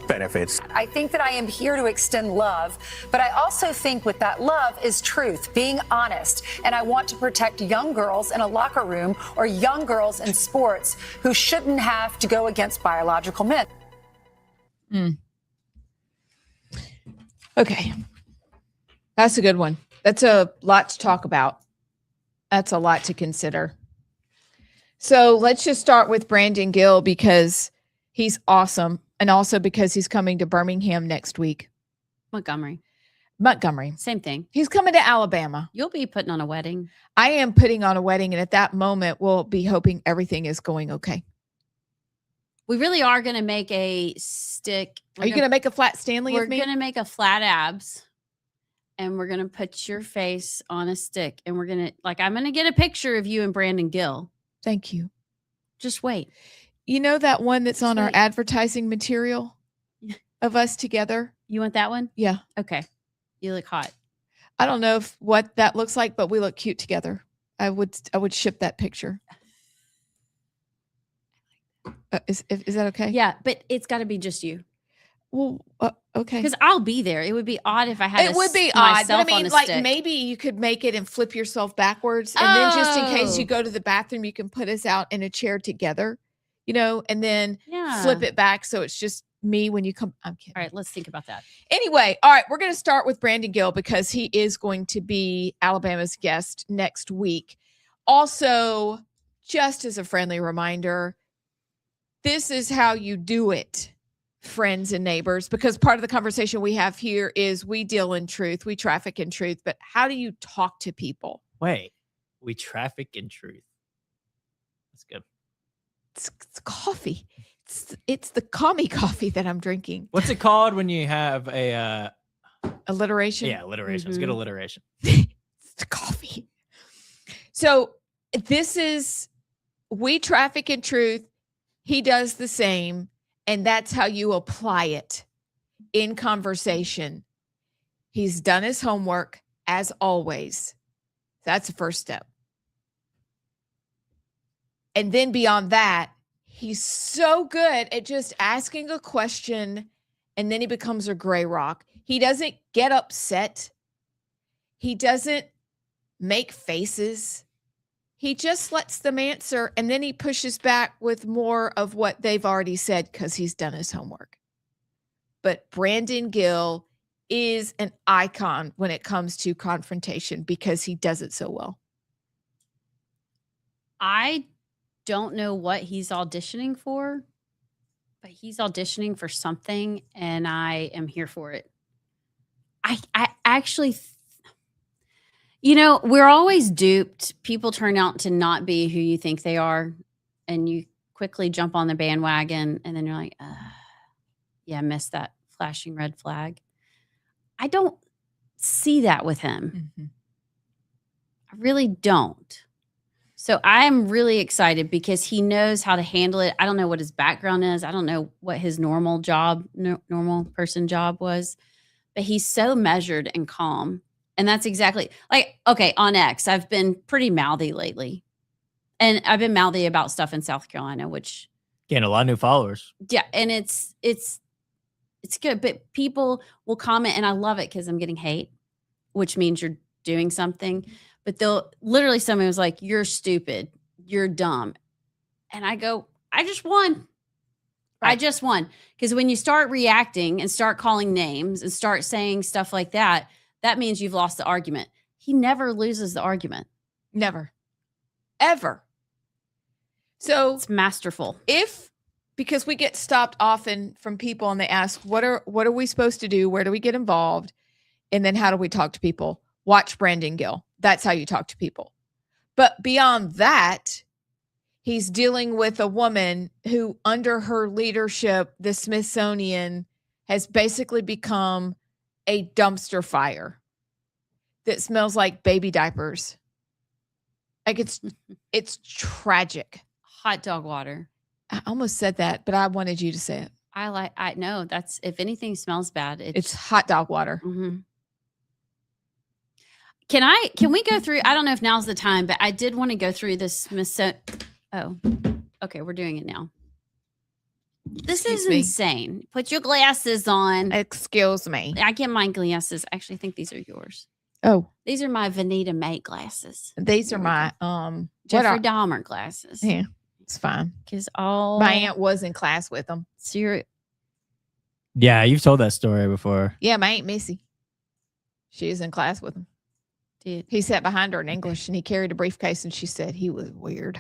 benefits. I think that I am here to extend love, but I also think with that love is truth, being honest. And I want to protect young girls in a locker room or young girls in sports who shouldn't have to go against biological men. Okay. That's a good one. That's a lot to talk about. That's a lot to consider. So let's just start with Brandon Gill because he's awesome. And also because he's coming to Birmingham next week. Montgomery. Same thing. He's coming to Alabama. You'll be putting on a wedding. I am putting on a wedding. And at that moment, we'll be hoping everything is going okay. We really are going to make a stick. Are you going to make a flat Stanley We're of me? going to make a flat Abs. And we're going to put your face on a stick. And we're going to, I'm going to get a picture of you and Brandon Gill. Thank you. Just wait. You know that one that's on our wait. advertising material of us together? You want that one? Yeah. Okay. You look hot. I don't know what that looks like, but we look cute together. I would ship that picture. Is that okay? Yeah, but it's got to be just you. Well, okay. Because I'll be there. It would be odd if I had It would be odd, but I myself on mean, a like stick. maybe you could make it and flip yourself backwards, and then just in case you go to the bathroom, you can put us out in a chair together, and then flip it back so it's just me when you come. I'm kidding. All right, let's think about that. Anyway, all right, we're going to start with Brandon Gill because he is going to be Alabama's guest next week. Also, just as a friendly reminder, this is how you do it, friends and neighbors, because part of the conversation we have here is we deal in truth, we traffic in truth, but how do you talk to people? Wait, we traffic in truth. That's good. It's coffee. It's the commie coffee that I'm drinking. What's it called when you have a alliteration? Yeah, alliteration. It's good alliteration. It's coffee. So this is we traffic in truth. He does the same. And that's how you apply it in conversation. He's done his homework as always. That's the first step. And then beyond that, he's so good at just asking a question and then he becomes a gray rock. He doesn't get upset. He doesn't make faces. He just lets them answer, and then he pushes back with more of what they've already said because he's done his homework. But Brandon Gill is an icon when it comes to confrontation because he does it so well. I don't know what he's auditioning for, but he's auditioning for something, and I am here for it. I actually, we're always duped. People turn out to not be who you think they are, and you quickly jump on the bandwagon, and then you're like, yeah, I missed that flashing red flag. I don't see that with him. Mm-hmm. I really don't. So I am really excited because he knows how to handle it. I don't know what his background is. I don't know what his normal person job was, but he's so measured and calm. And that's exactly okay, on X, I've been pretty mouthy lately. And I've been mouthy about stuff in South Carolina, which Gained a lot of new followers. yeah, and it's good, but people will comment, and I love it because I'm getting hate, which means you're doing something. But literally someone was like, "You're stupid, you're dumb," and I go, "I just won. Right. I just won." Because when you start reacting and start calling names and start saying stuff like that, that means you've lost the argument. He never loses the argument. Never. Ever. So It's masterful. Because we get stopped often from people and they ask, what are we supposed to do? Where do we get involved? And then how do we talk to people? Watch Brandon Gill. That's how you talk to people. But beyond that, he's dealing with a woman who, under her leadership, the Smithsonian has basically become a dumpster fire that smells like baby diapers. Like it's tragic. Hot dog water. I almost said that, but I wanted you to say it. I know that's, if anything smells bad, It's hot dog water. Mm-hmm. Can we go through? I don't know if now's the time, but I did want to go through this. Oh, okay, we're doing it now. This is insane. Put your glasses on. Excuse me. I get my glasses. I actually think these are yours. Oh, these are my Vanita Mae glasses. These are my Jeffrey Dahmer glasses. Yeah, it's fine. Because my aunt was in class with them. So Yeah, you've told that story before. Yeah, my Aunt Missy. She was in class with him. Dude. He sat behind her in English and he carried a briefcase and she said he was weird.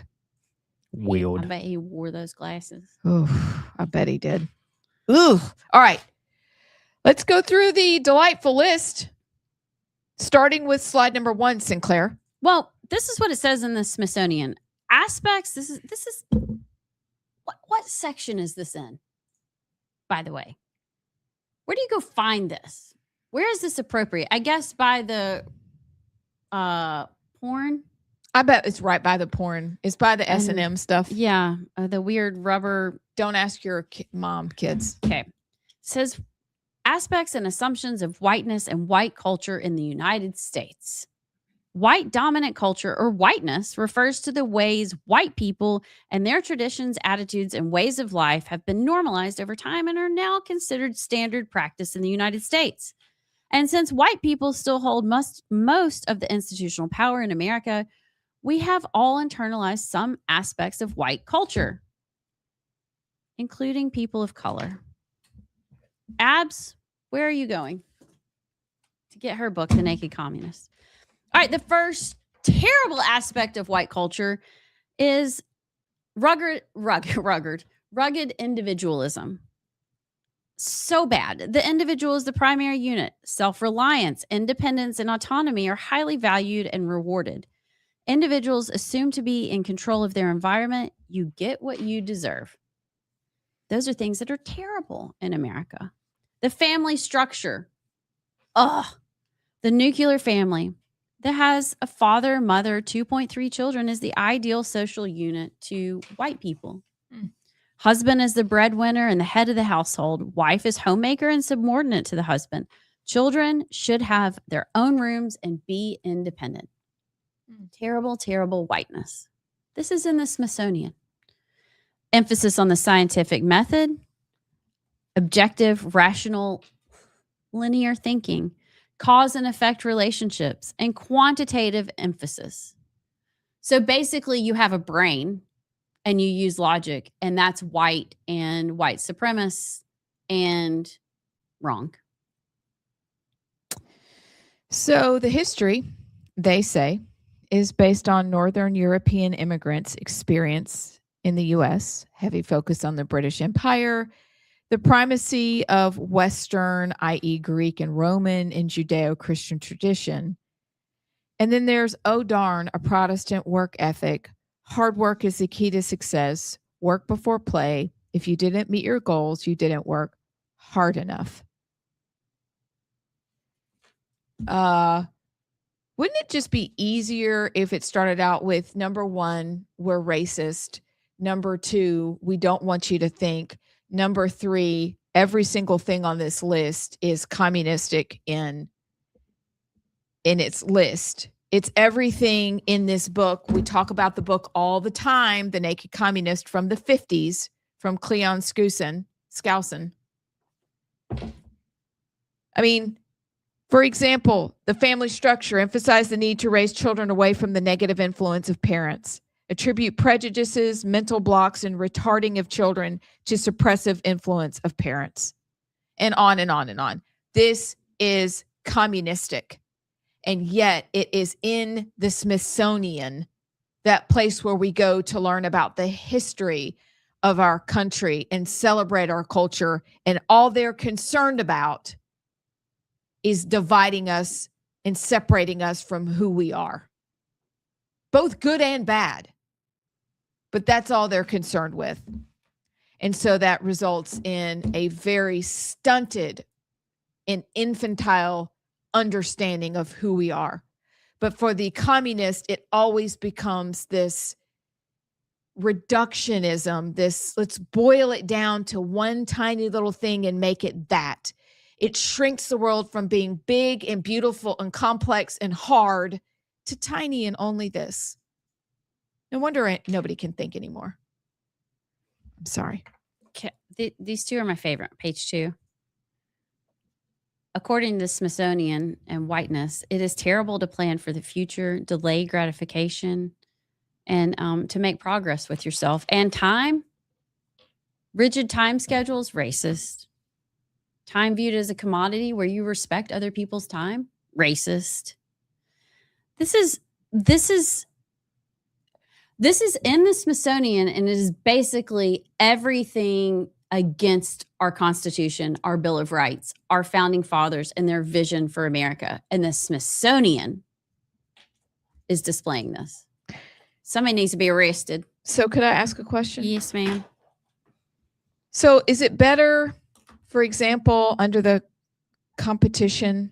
I bet he wore those glasses. Oh, I bet he did. Ooh. All right. Let's go through the delightful list. Starting with slide number 1, Sinclair. Well, this is what it says in the Smithsonian. Aspects. This is what section is this in? By the way, where do you go find this? Where is this appropriate? I guess by the porn. I bet it's right by the porn. It's by the S&M stuff. Yeah, the weird rubber. Don't ask your mom, kids. Okay. It says aspects and assumptions of whiteness and white culture in the United States. White dominant culture, or whiteness, refers to the ways white people and their traditions, attitudes, and ways of life have been normalized over time and are now considered standard practice in the United States. And since white people still hold most of the institutional power in America, we have all internalized some aspects of white culture, including people of color. Abs, where are you going? To get her book, The Naked Communist. All right, the first terrible aspect of white culture is rugged individualism. So bad. The individual is the primary unit. Self-reliance, independence, and autonomy are highly valued and rewarded. Individuals assume to be in control of their environment. You get what you deserve. Those are things that are terrible in America. The family structure. The nuclear family that has a father, mother, 2.3 children is the ideal social unit to white people. Husband is the breadwinner and the head of the household. Wife is homemaker and subordinate to the husband. Children should have their own rooms and be independent. Terrible, terrible whiteness. This is in the Smithsonian. Emphasis on the scientific method, objective, rational linear thinking, cause and effect relationships, and quantitative emphasis. So basically, you have a brain and you use logic, and that's white and white supremacist and wrong. So the history, they say, is based on Northern European immigrants' experience in the U.S., heavy focus on the British Empire, the primacy of Western, i.e. Greek and Roman and Judeo-Christian tradition. And then there's, oh darn, a Protestant work ethic. Hard work is the key to success. Work before play. If you didn't meet your goals, you didn't work hard enough. Wouldn't it just be easier if it started out with, number one, we're racist. Number two, we don't want you to think. Number three, every single thing on this list is communistic in its list. It's everything in this book. We talk about the book all the time, The Naked Communist from the 50s, from Cleon Skousen. I mean, for example, the family structure emphasized the need to raise children away from the negative influence of parents, attribute prejudices, mental blocks, and retarding of children to suppressive influence of parents, and on and on and on. This is communistic, and yet it is in the Smithsonian, that place where we go to learn about the history of our country and celebrate our culture, and all they're concerned about is dividing us and separating us from who we are, both good and bad. But that's all they're concerned with. And so that results in a very stunted and infantile understanding of who we are. But for the communist, it always becomes this reductionism, this let's boil it down to one tiny little thing and make it that. It shrinks the world from being big and beautiful and complex and hard to tiny and only this. No wonder nobody can think anymore. I'm sorry. Okay. These two are my favorite. Page 2. According to the Smithsonian and whiteness, it is terrible to plan for the future, delay gratification, and to make progress with yourself. And time, rigid time schedules, racist. Time viewed as a commodity where you respect other people's time, racist. This is in the Smithsonian, and it is basically everything against our Constitution, our Bill of Rights, our founding fathers, and their vision for America. And the Smithsonian is displaying this. Somebody needs to be arrested. So could I ask a question? Yes, ma'am. So is it better, for example, under the competition,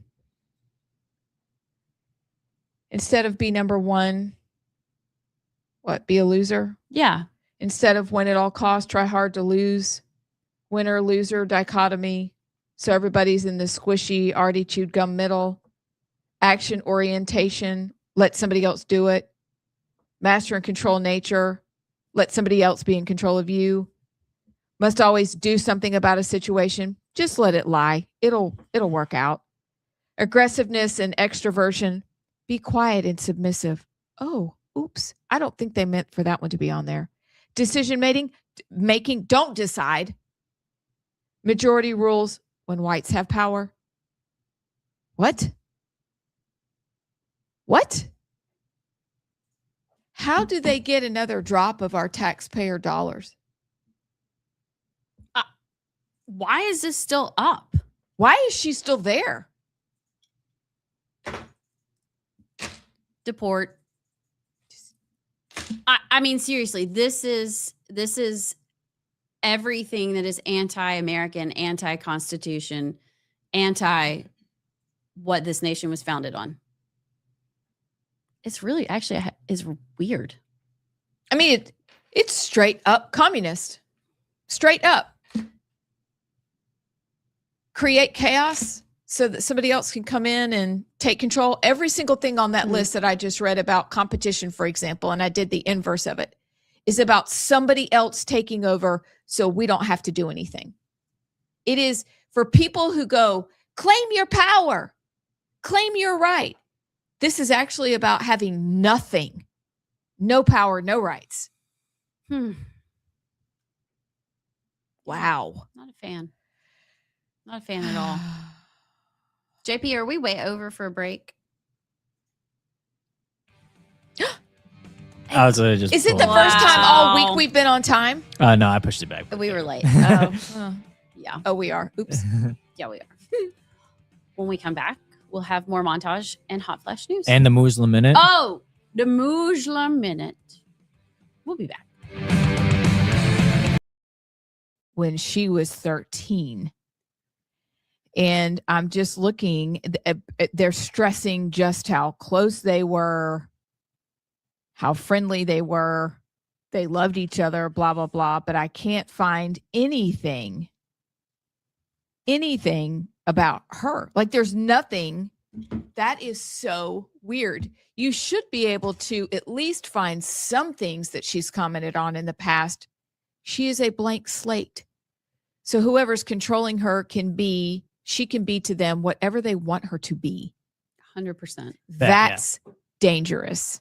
instead of be number one, be a loser? Yeah. Instead of win at all costs, try hard to lose, winner, loser dichotomy. So everybody's in the squishy, already chewed gum middle. Action orientation, let somebody else do it. Master and control nature, let somebody else be in control of you. Must always do something about a situation, just let it lie. It'll work out. Aggressiveness and extroversion, be quiet and submissive. Oh, oops, I don't think they meant for that one to be on there. Decision making, don't decide. Majority rules when whites have power. What? How do they get another drop of our taxpayer dollars? Why is this still up? Why is she still there? Deport. I mean, seriously, this is everything that is anti-American, anti-Constitution, anti what this nation was founded on. It's really actually is weird. I mean, it's straight up communist. Straight up. Create chaos so that somebody else can come in and take control. Every single thing on that list that I just read about competition, for example, and I did the inverse of it, is about somebody else taking over so we don't have to do anything. It is for people who go Claim your power. Claim your right. This is actually about having nothing. No power, no rights. Wow. Not a fan. Not a fan at all. JP, are we way over for a break? I was just. Is it the pulling- first time all Wow. week we've been on time? No, I pushed it back. We were late. Oh, yeah. Oh, we are. Oops. Yeah, we are. When we come back, we'll have more montage and hot flash news. And the Muslim Minute. oh, the Muslim Minute. We'll be back. When she was 13. And I'm just looking, they're stressing just how close they were, how friendly they were. They loved each other, blah, blah, blah. But I can't find anything about her. Like there's nothing. That is so weird. You should be able to at least find some things that she's commented on in the past. She is a blank slate. So whoever's controlling her she can be to them whatever they want her to be. 100%. That's dangerous.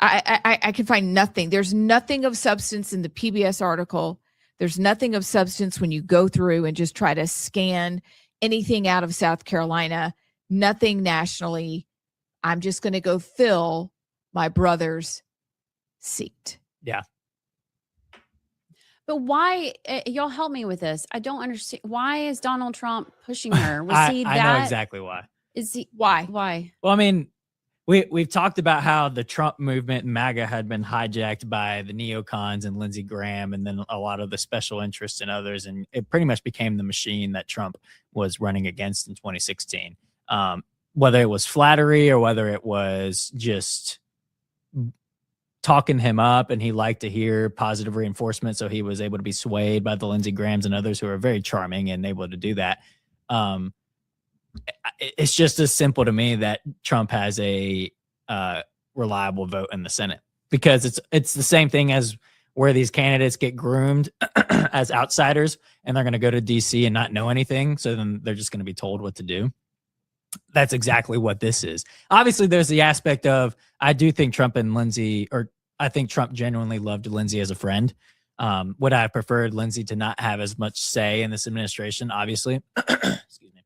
I can find nothing. There's nothing of substance in the PBS article. There's nothing of substance when you go through and just try to scan anything out of South Carolina, nothing nationally. I'm just going to go fill my brother's seat. Yeah. But why, y'all help me with this. I don't understand. Why is Donald Trump pushing her? Was he that? I know exactly why. Is he? Why? Why? Well, I mean, we've talked about how the Trump movement and MAGA had been hijacked by the neocons and Lindsey Graham and then a lot of the special interests and others. And it pretty much became the machine that Trump was running against in 2016. Whether it was flattery or whether it was just talking him up and he liked to hear positive reinforcement. So he was able to be swayed by the Lindsey Grahams and others who are very charming and able to do that. It's just as simple to me that Trump has a reliable vote in the Senate because it's the same thing as where these candidates get groomed as outsiders and they're going to go to DC and not know anything. So then they're just going to be told what to do. That's exactly what this is. Obviously, there's the aspect of I do think Trump and Lindsey, or I think Trump genuinely loved Lindsey as a friend. Would I have preferred Lindsey to not have as much say in this administration? Obviously. Excuse me.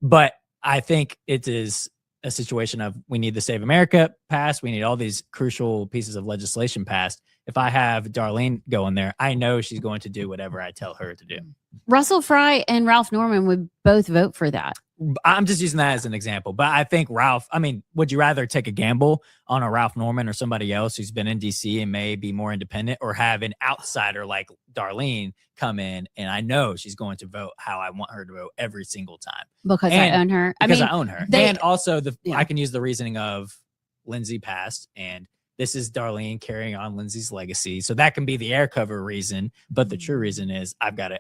But I think it is a situation of we need the Save America passed. We need all these crucial pieces of legislation passed. If I have Darlene going there, I know she's going to do whatever I tell her to do. Russell Fry and Ralph Norman would both vote for that. I'm just using that as an example, but I think would you rather take a gamble on a Ralph Norman or somebody else who's been in DC and may be more independent, or have an outsider like Darlene come in and I know she's going to vote how I want her to vote every single time Because I own her. I own her. And also I can use the reasoning of Lindsey passed and this is Darlene carrying on Lindsey's legacy. So that can be the air cover reason. But the true reason is I've got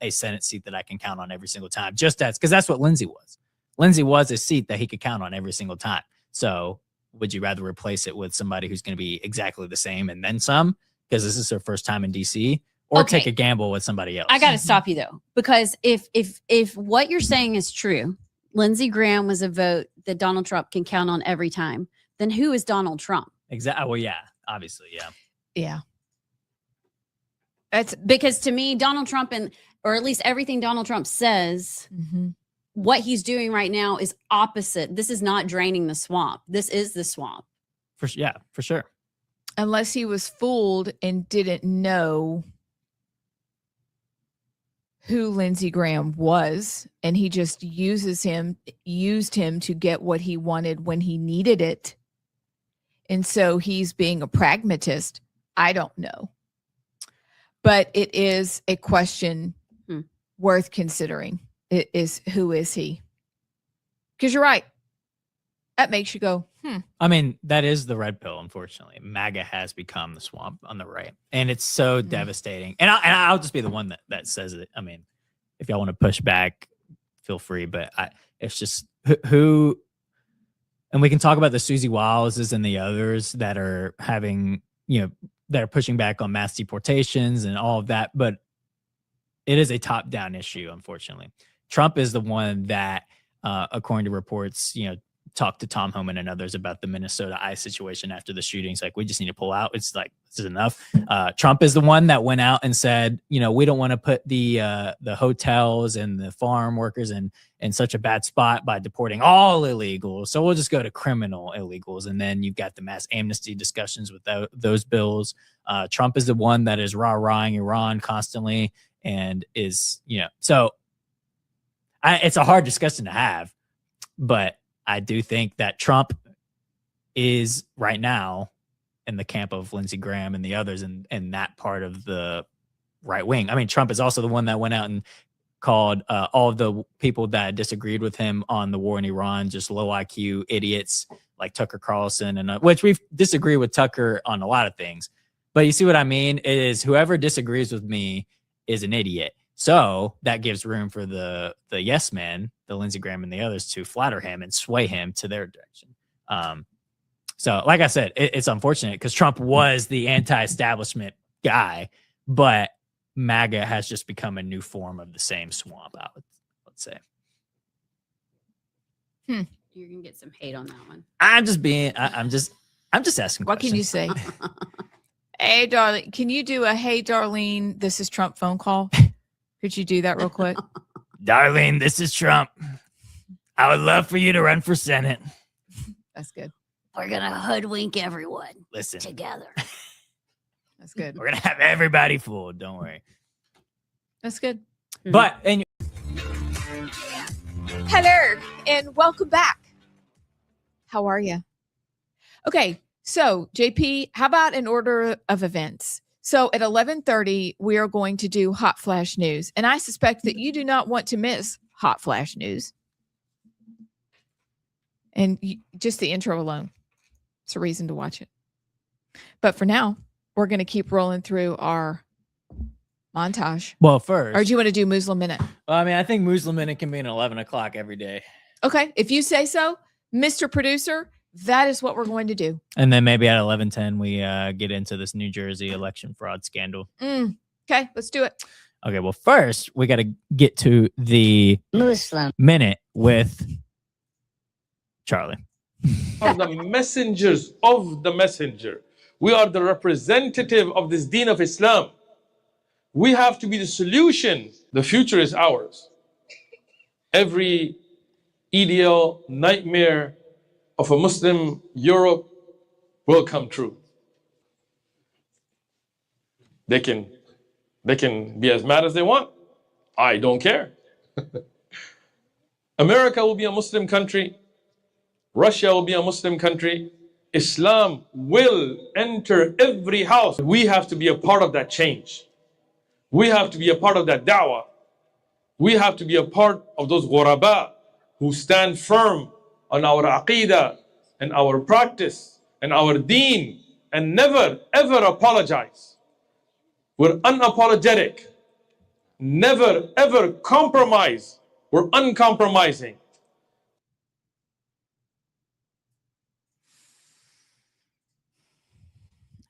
a Senate seat that I can count on every single time. Because that's what Lindsey was. Lindsey was a seat that he could count on every single time. So would you rather replace it with somebody who's going to be exactly the same and then some? Because this is her first time in DC, or take a gamble with somebody else. I got to stop you though, because if what you're saying is true, Lindsey Graham was a vote that Donald Trump can count on every time. Then who is Donald Trump? Exactly. Well, yeah, obviously. Yeah. Yeah. That's because to me, Donald Trump or at least everything Donald Trump says, what he's doing right now is opposite. This is not draining the swamp. This is the swamp. For sure. Unless he was fooled and didn't know who Lindsey Graham was, and he just used him to get what he wanted when he needed it. And so he's being a pragmatist. I don't know. But it is a question worth considering. It is, who is he? Because you're right. That makes you go, I mean, that is the red pill, unfortunately. MAGA has become the swamp on the right. And it's so devastating. And I'll just be the one that says it. I mean, if y'all want to push back, feel free. But it's just who... And we can talk about the Susie Wileses and the others that are having, that are pushing back on mass deportations and all of that. But it is a top-down issue, unfortunately. Trump is the one that, according to reports, talked to Tom Homan and others about the Minnesota ICE situation after the shootings. Like, we just need to pull out. It's like, this is enough. Trump is the one that went out and said, we don't want to put the hotels and the farm workers in such a bad spot by deporting all illegals. So we'll just go to criminal illegals. And then you've got the mass amnesty discussions with those bills. Trump is the one that is rah-rahing Iran constantly and is, so it's a hard discussion to have, but I do think that Trump is right now in the camp of Lindsey Graham and the others and that part of the right wing. I mean, Trump is also the one that went out and called all of the people that disagreed with him on the war in Iran just low IQ idiots like Tucker Carlson, and which we disagree with Tucker on a lot of things. But you see what I mean? It is whoever disagrees with me is an idiot. So that gives room for the yes men, the Lindsey Graham and the others, to flatter him and sway him to their direction. So like I said, it's unfortunate because Trump was the anti-establishment guy, but MAGA has just become a new form of the same swamp, let's say. You're gonna get some hate on that one. I'm just asking. What can you say? Hey, darling, can you do a "Hey, Darlene, this is Trump" phone call? Could you do that real quick? Darlene, this is Trump. I would love for you to run for Senate. That's good. We're gonna hoodwink everyone. Listen, together. That's good. We're gonna have everybody fooled. Don't worry. That's good. But and hello and welcome back. How are you? Okay, so JP, how about an order of events? So at 11:30, we are going to do Hot Flash News. And I suspect that you do not want to miss Hot Flash News. And just the intro alone, it's a reason to watch it. But for now, we're going to keep rolling through our montage. Well, first. Or do you want to do Muslim Minute? Well, I mean, I think Muslim Minute can be an 11 o'clock every day. Okay, if you say so, Mr. Producer, that is what we're going to do. And then maybe at 11:10, we get into this New Jersey election fraud scandal. Okay, let's do it. Okay, well, first, we got to get to the Muslim Minute with Charlie. Are the messengers of the messenger. We are the representative of this deen of Islam. We have to be the solution. The future is ours. Every ideal nightmare of a Muslim Europe will come true. They can be as mad as they want. I don't care. America will be a Muslim country. Russia will be a Muslim country. Islam will enter every house. We have to be a part of that change. We have to be a part of that da'wah. We have to be a part of those ghuraba who stand firm on our aqidah and our practice and our deen and never ever apologize. We're unapologetic. Never ever compromise. We're uncompromising.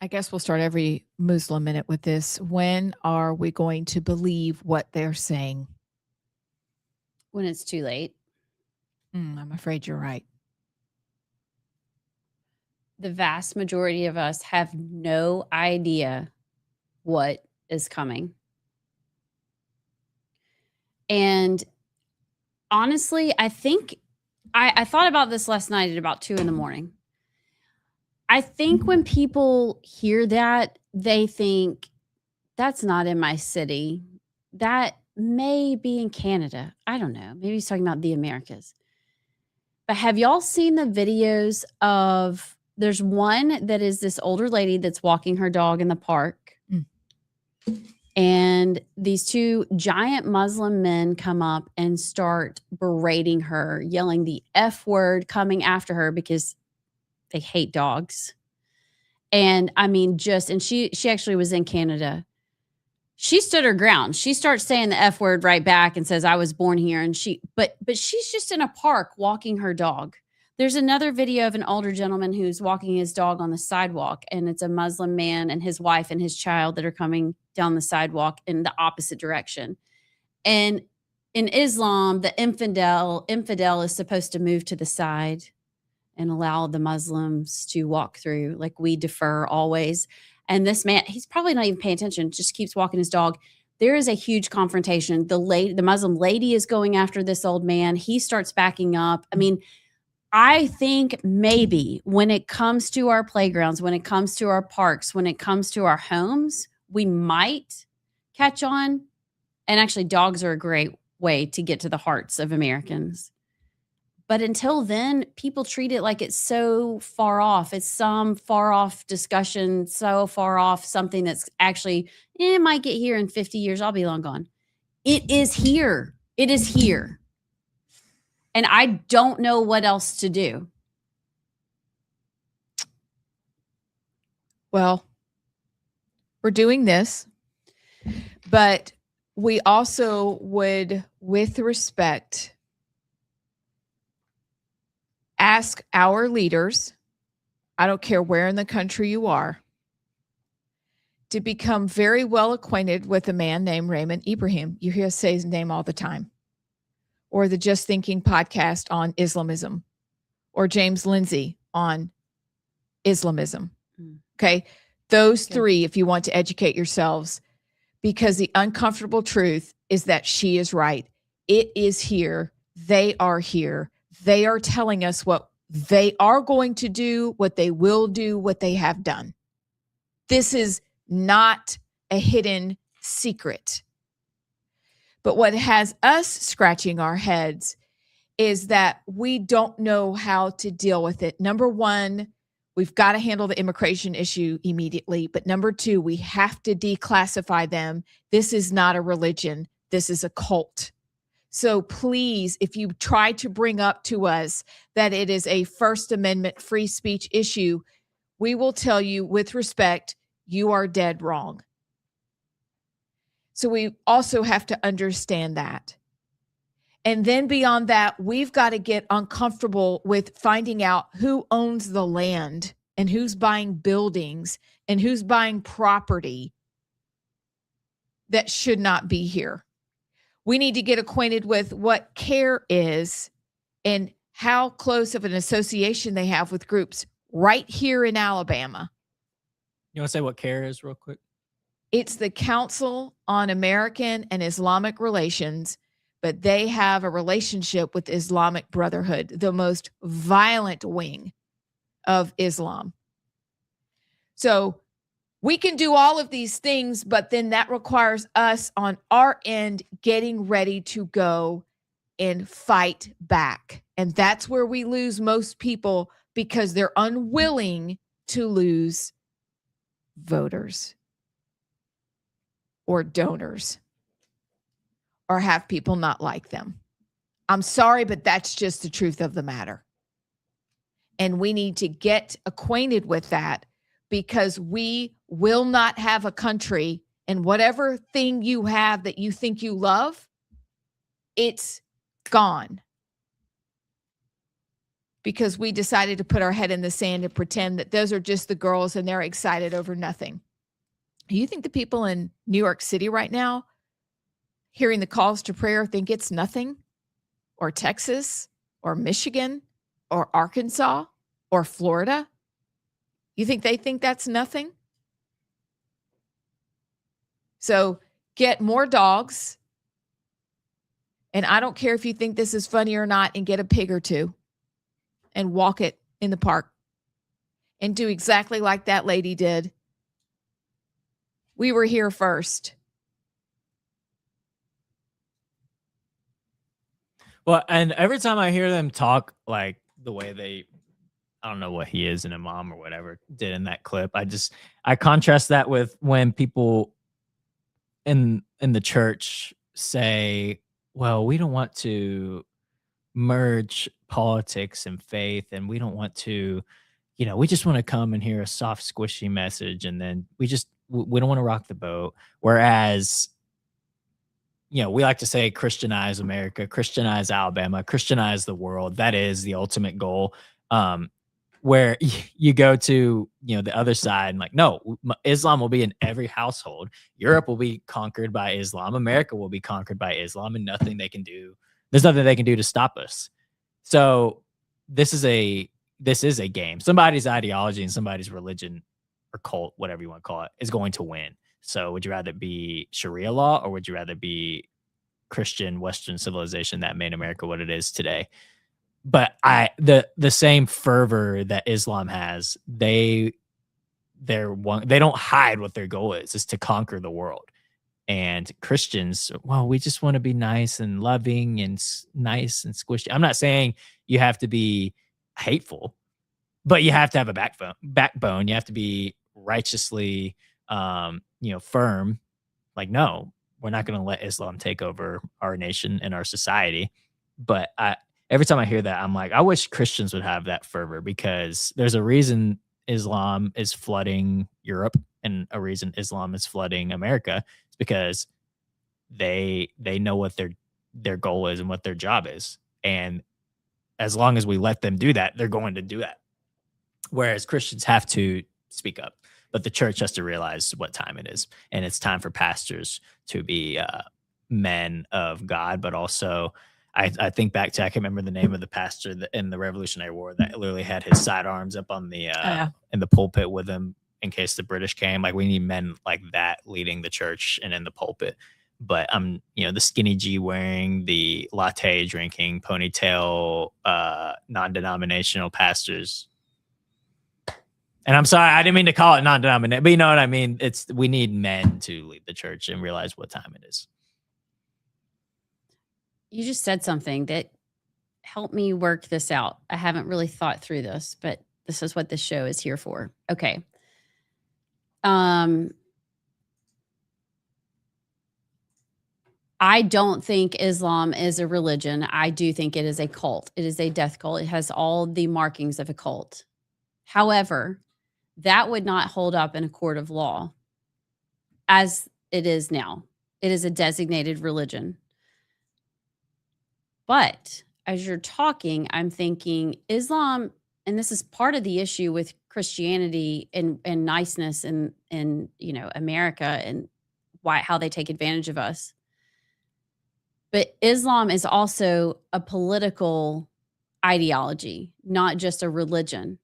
I guess we'll start every Muslim Minute with this. When are we going to believe what they're saying? When it's too late. I'm afraid you're right. The vast majority of us have no idea what is coming. And honestly, I think I thought about this last night at about 2 a.m. I think when people hear that, they think that's not in my city. That may be in Canada. I don't know. Maybe he's talking about the Americas. But have y'all seen the videos of, there's one that is this older lady that's walking her dog in the park. And these two giant Muslim men come up and start berating her, yelling the F word, coming after her because they hate dogs. And I mean, and she actually was in Canada. She stood her ground. She starts saying the F word right back and says, I was born here. And but she's just in a park walking her dog. There's another video of an older gentleman who's walking his dog on the sidewalk, and it's a Muslim man and his wife and his child that are coming down the sidewalk in the opposite direction. And in Islam, the infidel is supposed to move to the side and allow the Muslims to walk through. Like, we defer always. And this man, he's probably not even paying attention, just keeps walking his dog. There is a huge confrontation. The Muslim lady is going after this old man. He starts backing up. I mean, I think maybe when it comes to our playgrounds, when it comes to our parks, when it comes to our homes, we might catch on. And actually, dogs are a great way to get to the hearts of Americans. But until then, people treat it like it's so far off. It's some far off discussion, so far off something that's actually, it might get here in 50 years. I'll be long gone. It is here. It is here. And I don't know what else to do. Well, we're doing this, but we also would, with respect, ask our leaders, I don't care where in the country you are, to become very well acquainted with a man named Raymond Ibrahim. You hear us say his name all the time. Or the Just Thinking podcast on Islamism, or James Lindsay on Islamism. Okay. Those three, if you want to educate yourselves, because the uncomfortable truth is that she is right. It is here. They are here. They are telling us what they are going to do, what they will do, what they have done. This is not a hidden secret. But what has us scratching our heads is that we don't know how to deal with it. Number one, we've got to handle the immigration issue immediately. But number two, we have to declassify them. This is not a religion. This is a cult. So please, if you try to bring up to us that it is a First Amendment free speech issue, we will tell you with respect, you are dead wrong. So we also have to understand that. And then beyond that, we've got to get uncomfortable with finding out who owns the land and who's buying buildings and who's buying property that should not be here. We need to get acquainted with what CARE is and how close of an association they have with groups right here in Alabama. You want to say what CARE is real quick? It's the Council on American and Islamic Relations, but they have a relationship with Islamic Brotherhood, the most violent wing of Islam. So we can do all of these things, but then that requires us on our end getting ready to go and fight back. And that's where we lose most people, because they're unwilling to lose voters or donors or have people not like them. I'm sorry, but that's just the truth of the matter. And we need to get acquainted with that, because we will not have a country, and whatever thing you have that you think you love, it's gone. Because we decided to put our head in the sand and pretend that those are just the girls and they're excited over nothing. You think the people in New York City right now, hearing the calls to prayer, think it's nothing? Or Texas, or Michigan, or Arkansas, or Florida? You think they think that's nothing? So get more dogs. And I don't care if you think this is funny or not, and get a pig or two and walk it in the park and do exactly like that lady did. We were here first. Well, and every time I hear them talk like the way they, I don't know what he is, an imam or whatever, did in that clip, I contrast that with when people in the church say, well, we don't want to merge politics and faith, and we don't want to, we just want to come and hear a soft, squishy message, and then we don't want to rock the boat. Whereas, we like to say Christianize America, Christianize Alabama, Christianize the world. That is the ultimate goal. where you go to, the other side and like, no, Islam will be in every household. Europe will be conquered by Islam. America will be conquered by Islam, and there's nothing they can do to stop us. So this is a game. Somebody's ideology and somebody's religion or cult, whatever you want to call it, is going to win. So would you rather be Sharia law, or would you rather be Christian Western civilization that made America what it is today? But the same fervor that Islam has, they don't hide what their goal is to conquer the world. And Christians, well, we just want to be nice and loving and nice and squishy. I'm not saying you have to be hateful, but you have to have a backbone. You have to be righteously, firm. Like, no, we're not going to let Islam take over our nation and our society. But every time I hear that, I'm like, I wish Christians would have that fervor, because there's a reason Islam is flooding Europe and a reason Islam is flooding America. It's because they know what their goal is and what their job is. And as long as we let them do that, they're going to do that. Whereas Christians have to speak up, but the church has to realize what time it is. And it's time for pastors to be men of God, but also I think back to, I can't remember the name of the pastor in the Revolutionary War that literally had his sidearms up on the in the pulpit with him in case the British came. Like, we need men like that leading the church and in the pulpit. But the skinny G wearing, the latte drinking, ponytail, non-denominational pastors. And I'm sorry, I didn't mean to call it non-denominational, but you know what I mean? We need men to lead the church and realize what time it is. You just said something that helped me work this out. I haven't really thought through this, but this is what this show is here for. Okay. I don't think Islam is a religion. I do think it is a cult. It is a death cult. It has all the markings of a cult. However, that would not hold up in a court of law as it is now. It is a designated religion. But as you're talking, I'm thinking Islam, and this is part of the issue with Christianity and niceness in America and how they take advantage of us. But Islam is also a political ideology, not just a religion.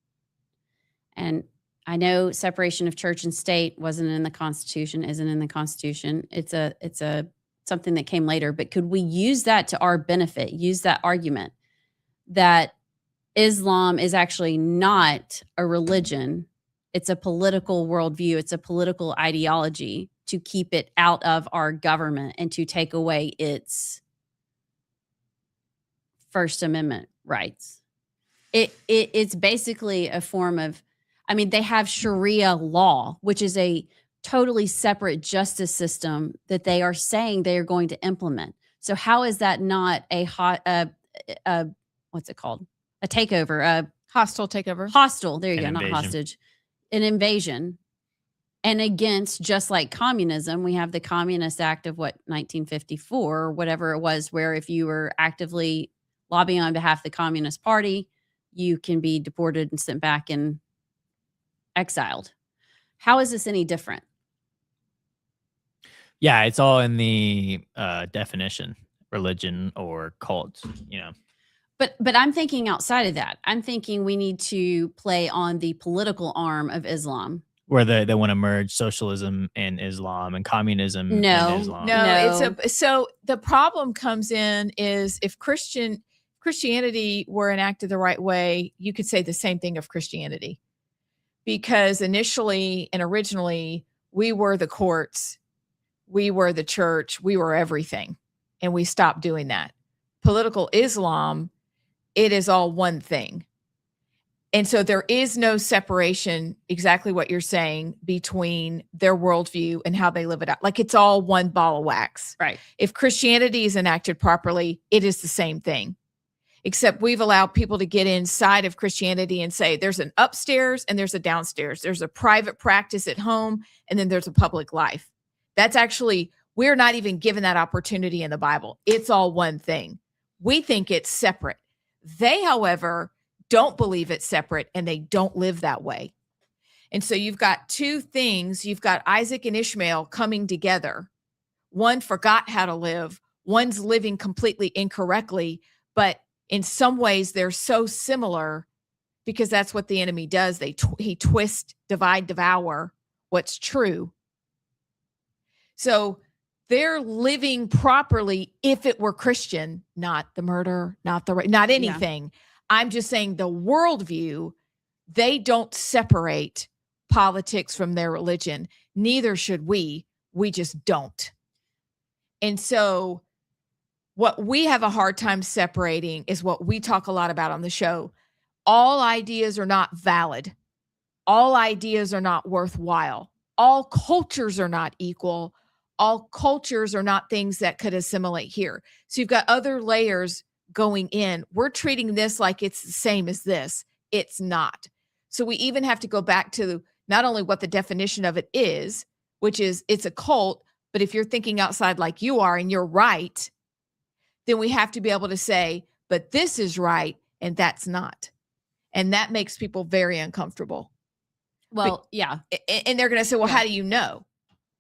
And I know separation of church and state wasn't in the Constitution, isn't in the Constitution. It's a something that came later, but could we use that to our benefit, use that argument that Islam is actually not a religion, it's a political worldview, it's a political ideology, to keep it out of our government and to take away its First Amendment rights? It's basically a form of, they have Sharia law, which is a totally separate justice system that they are saying they are going to implement. So how is that not what's it called? A takeover, a hostile takeover. Hostile. There you go. Invasion. Not hostage. An invasion. And against, just like communism, we have the Communist Act of 1954 or whatever it was, where if you were actively lobbying on behalf of the Communist Party, you can be deported and sent back and exiled. How is this any different? Yeah, it's all in the definition, religion or cult, But I'm thinking outside of that. I'm thinking we need to play on the political arm of Islam. Where they want to merge socialism and Islam and communism and Islam. No. So the problem comes in is if Christianity were enacted the right way, you could say the same thing of Christianity. Because initially and originally, we were the courts, we were the church, we were everything. And we stopped doing that. Political Islam, it is all one thing. And so there is no separation, exactly what you're saying, between their worldview and how they live it out. Like, it's all one ball of wax. Right. If Christianity is enacted properly, it is the same thing. Except we've allowed people to get inside of Christianity and say there's an upstairs and there's a downstairs. There's a private practice at home, and then there's a public life. That's actually, we're not even given that opportunity in the Bible. It's all one thing. We think it's separate. They, however, don't believe it's separate and they don't live that way. And so you've got two things. You've got Isaac and Ishmael coming together. One forgot how to live. One's living completely incorrectly, but in some ways they're so similar because that's what the enemy does. He twists, divide, devour what's true. So they're living properly if it were Christian, not the murder, not anything. Yeah. I'm just saying the worldview, they don't separate politics from their religion. Neither should we. We just don't. And so what we have a hard time separating is what we talk a lot about on the show. All ideas are not valid. All ideas are not worthwhile. All cultures are not equal. All cultures are not things that could assimilate here. So you've got other layers going in. We're treating this like it's the same as this. It's not. So we even have to go back to not only what the definition of it is, which is it's a cult, but if you're thinking outside like you are and you're right, then we have to be able to say, but this is right and that's not. And that makes people very uncomfortable. Well, yeah. And they're going to say, well, how do you know?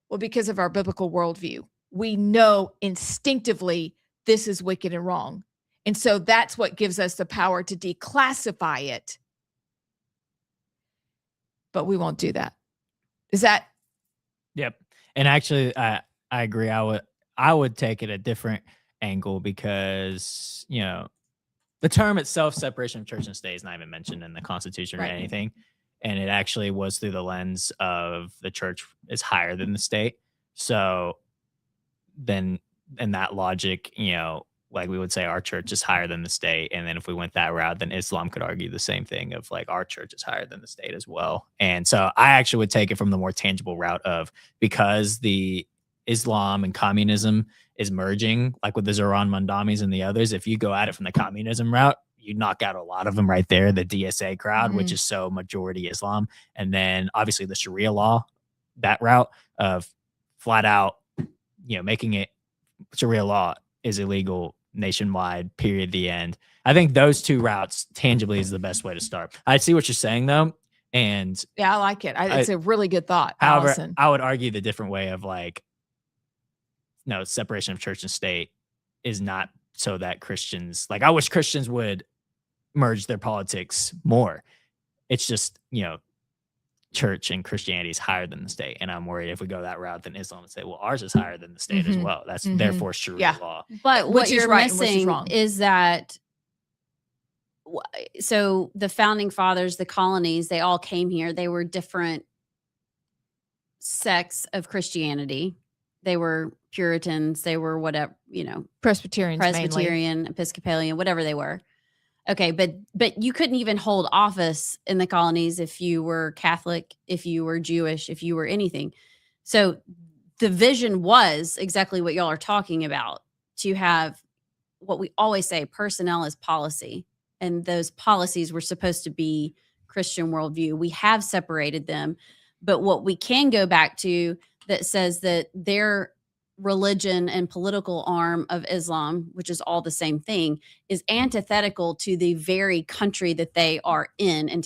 Well, because of our biblical worldview, we know instinctively this is wicked and wrong. And so that's what gives us the power to declassify it. But we won't do that. Is that? Yep. And actually, I agree. I would take it a different angle because, the term itself, separation of church and state, is not even mentioned in the Constitution or anything. And it actually was through the lens of the church is higher than the state. So then in that logic, like we would say our church is higher than the state. And then if we went that route, then Islam could argue the same thing of like our church is higher than the state as well. And so I actually would take it from the more tangible route of because the Islam and communism is merging, like with the Zohran Mandamis and the others, if you go at it from the communism route, you knock out a lot of them right there, the DSA crowd, which is so majority Islam. And then obviously the Sharia law, that route of flat out, making it Sharia law is illegal nationwide, period, the end. I think those two routes tangibly is the best way to start. I see what you're saying though. And yeah, I like it. It's a really good thought. However, Allison. I would argue the different way of like, no, separation of church and state is not so that Christians, like I wish Christians would merge their politics more. It's just, church and Christianity is higher than the state. And I'm worried if we go that route, then Islam would say, well, ours is higher than the state as well. That's therefore Sharia law. But what you're missing wrong. is that, so the founding fathers, the colonies, they all came here. They were different sects of Christianity. They were Puritans. They were whatever, Presbyterian, Episcopalian, whatever they were. Okay, but you couldn't even hold office in the colonies if you were Catholic, if you were Jewish, if you were anything. So the vision was exactly what y'all are talking about, to have what we always say, personnel is policy. And those policies were supposed to be Christian worldview. We have separated them. But what we can go back to that says that their religion and political arm of Islam, which is all the same thing, is antithetical to the very country that they are in and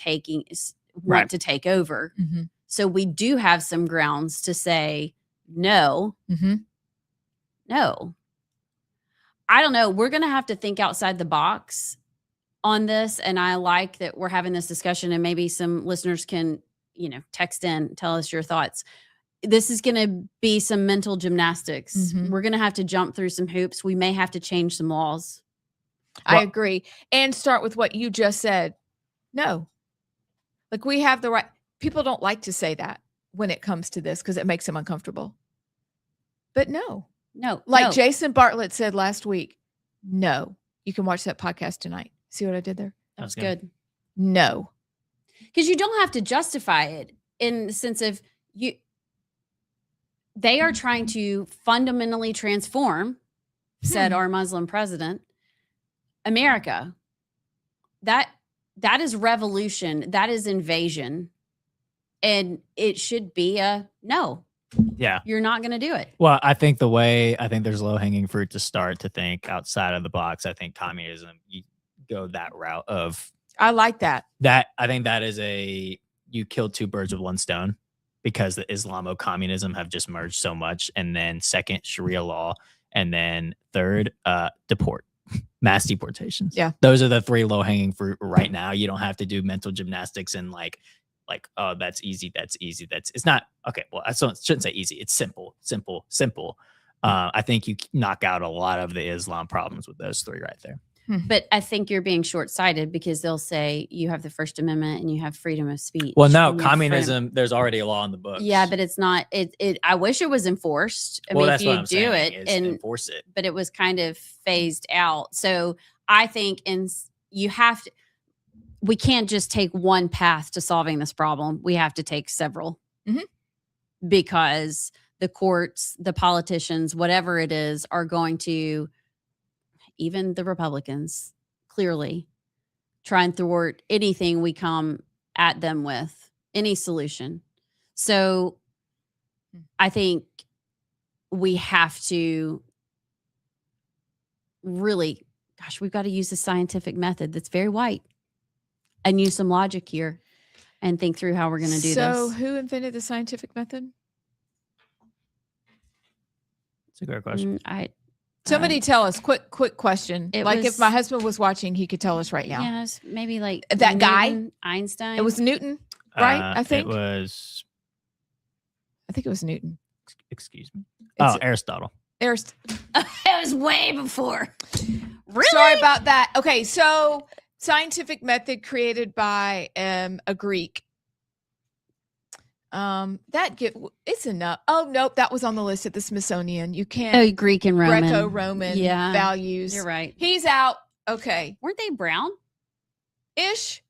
want to take over. So we do have some grounds to say no. No. I don't know. We're going to have to think outside the box on this. And I like that we're having this discussion, and maybe some listeners can, text in, tell us your thoughts. This is going to be some mental gymnastics. We're going to have to jump through some hoops. We may have to change some laws. I agree. And start with what you just said. No. Like we have the right. People don't like to say that when it comes to this because it makes them uncomfortable. But no. Like Jason Bartlett said last week, no. You can watch that podcast tonight. See what I did there? That was good. No. Because you don't have to justify it in the sense of they are trying to fundamentally transform, said our Muslim president, America. That is revolution. That is invasion. And it should be a no. Yeah. You're not going to do it. Well, I think there's low hanging fruit to start to think outside of the box. I think communism, you go that route of I like that. I think that is you killed two birds with one stone, because the Islamo-communism have just merged so much. And then second, Sharia law. And then third, mass deportations. Yeah. Those are the three low-hanging fruit right now. You don't have to do mental gymnastics and like, oh, that's easy. It's not, okay, well, I shouldn't say easy. It's simple. I think you knock out a lot of the Islam problems with those three right there. But I think you're being short-sighted, because they'll say you have the First Amendment and you have freedom of speech. Well, no, communism, there's already a law in the books. Yeah, but it's not. I wish it was enforced. I well, mean, that's if you what I'm do saying, it is and enforce it. but it was kind of phased out. So I think you have to. We can't just take one path to solving this problem. We have to take several, because the courts, the politicians, whatever it is, are going to, even the Republicans, clearly try and thwart anything we come at them with, any solution. So I think we have to really, we've got to use the scientific method that's very white and use some logic here and think through how we're going to do this. So who invented the scientific method? It's a great question. Somebody tell us, quick question. Like, if was- my husband was watching, he could tell us right now. Yes, maybe like That guy? Newton, Einstein. It was Newton, right? I think It was, it was Newton. excuse me. It's- Aristotle. There's it was way before. Really? Sorry about that. Okay, so scientific method created by a Greek. It's enough. Oh nope, that was on the list at the Smithsonian. You can't. Oh, Greek and Roman. Greco-Roman Yeah, values. You're right. He's out. Okay, Weren't they brown? ish.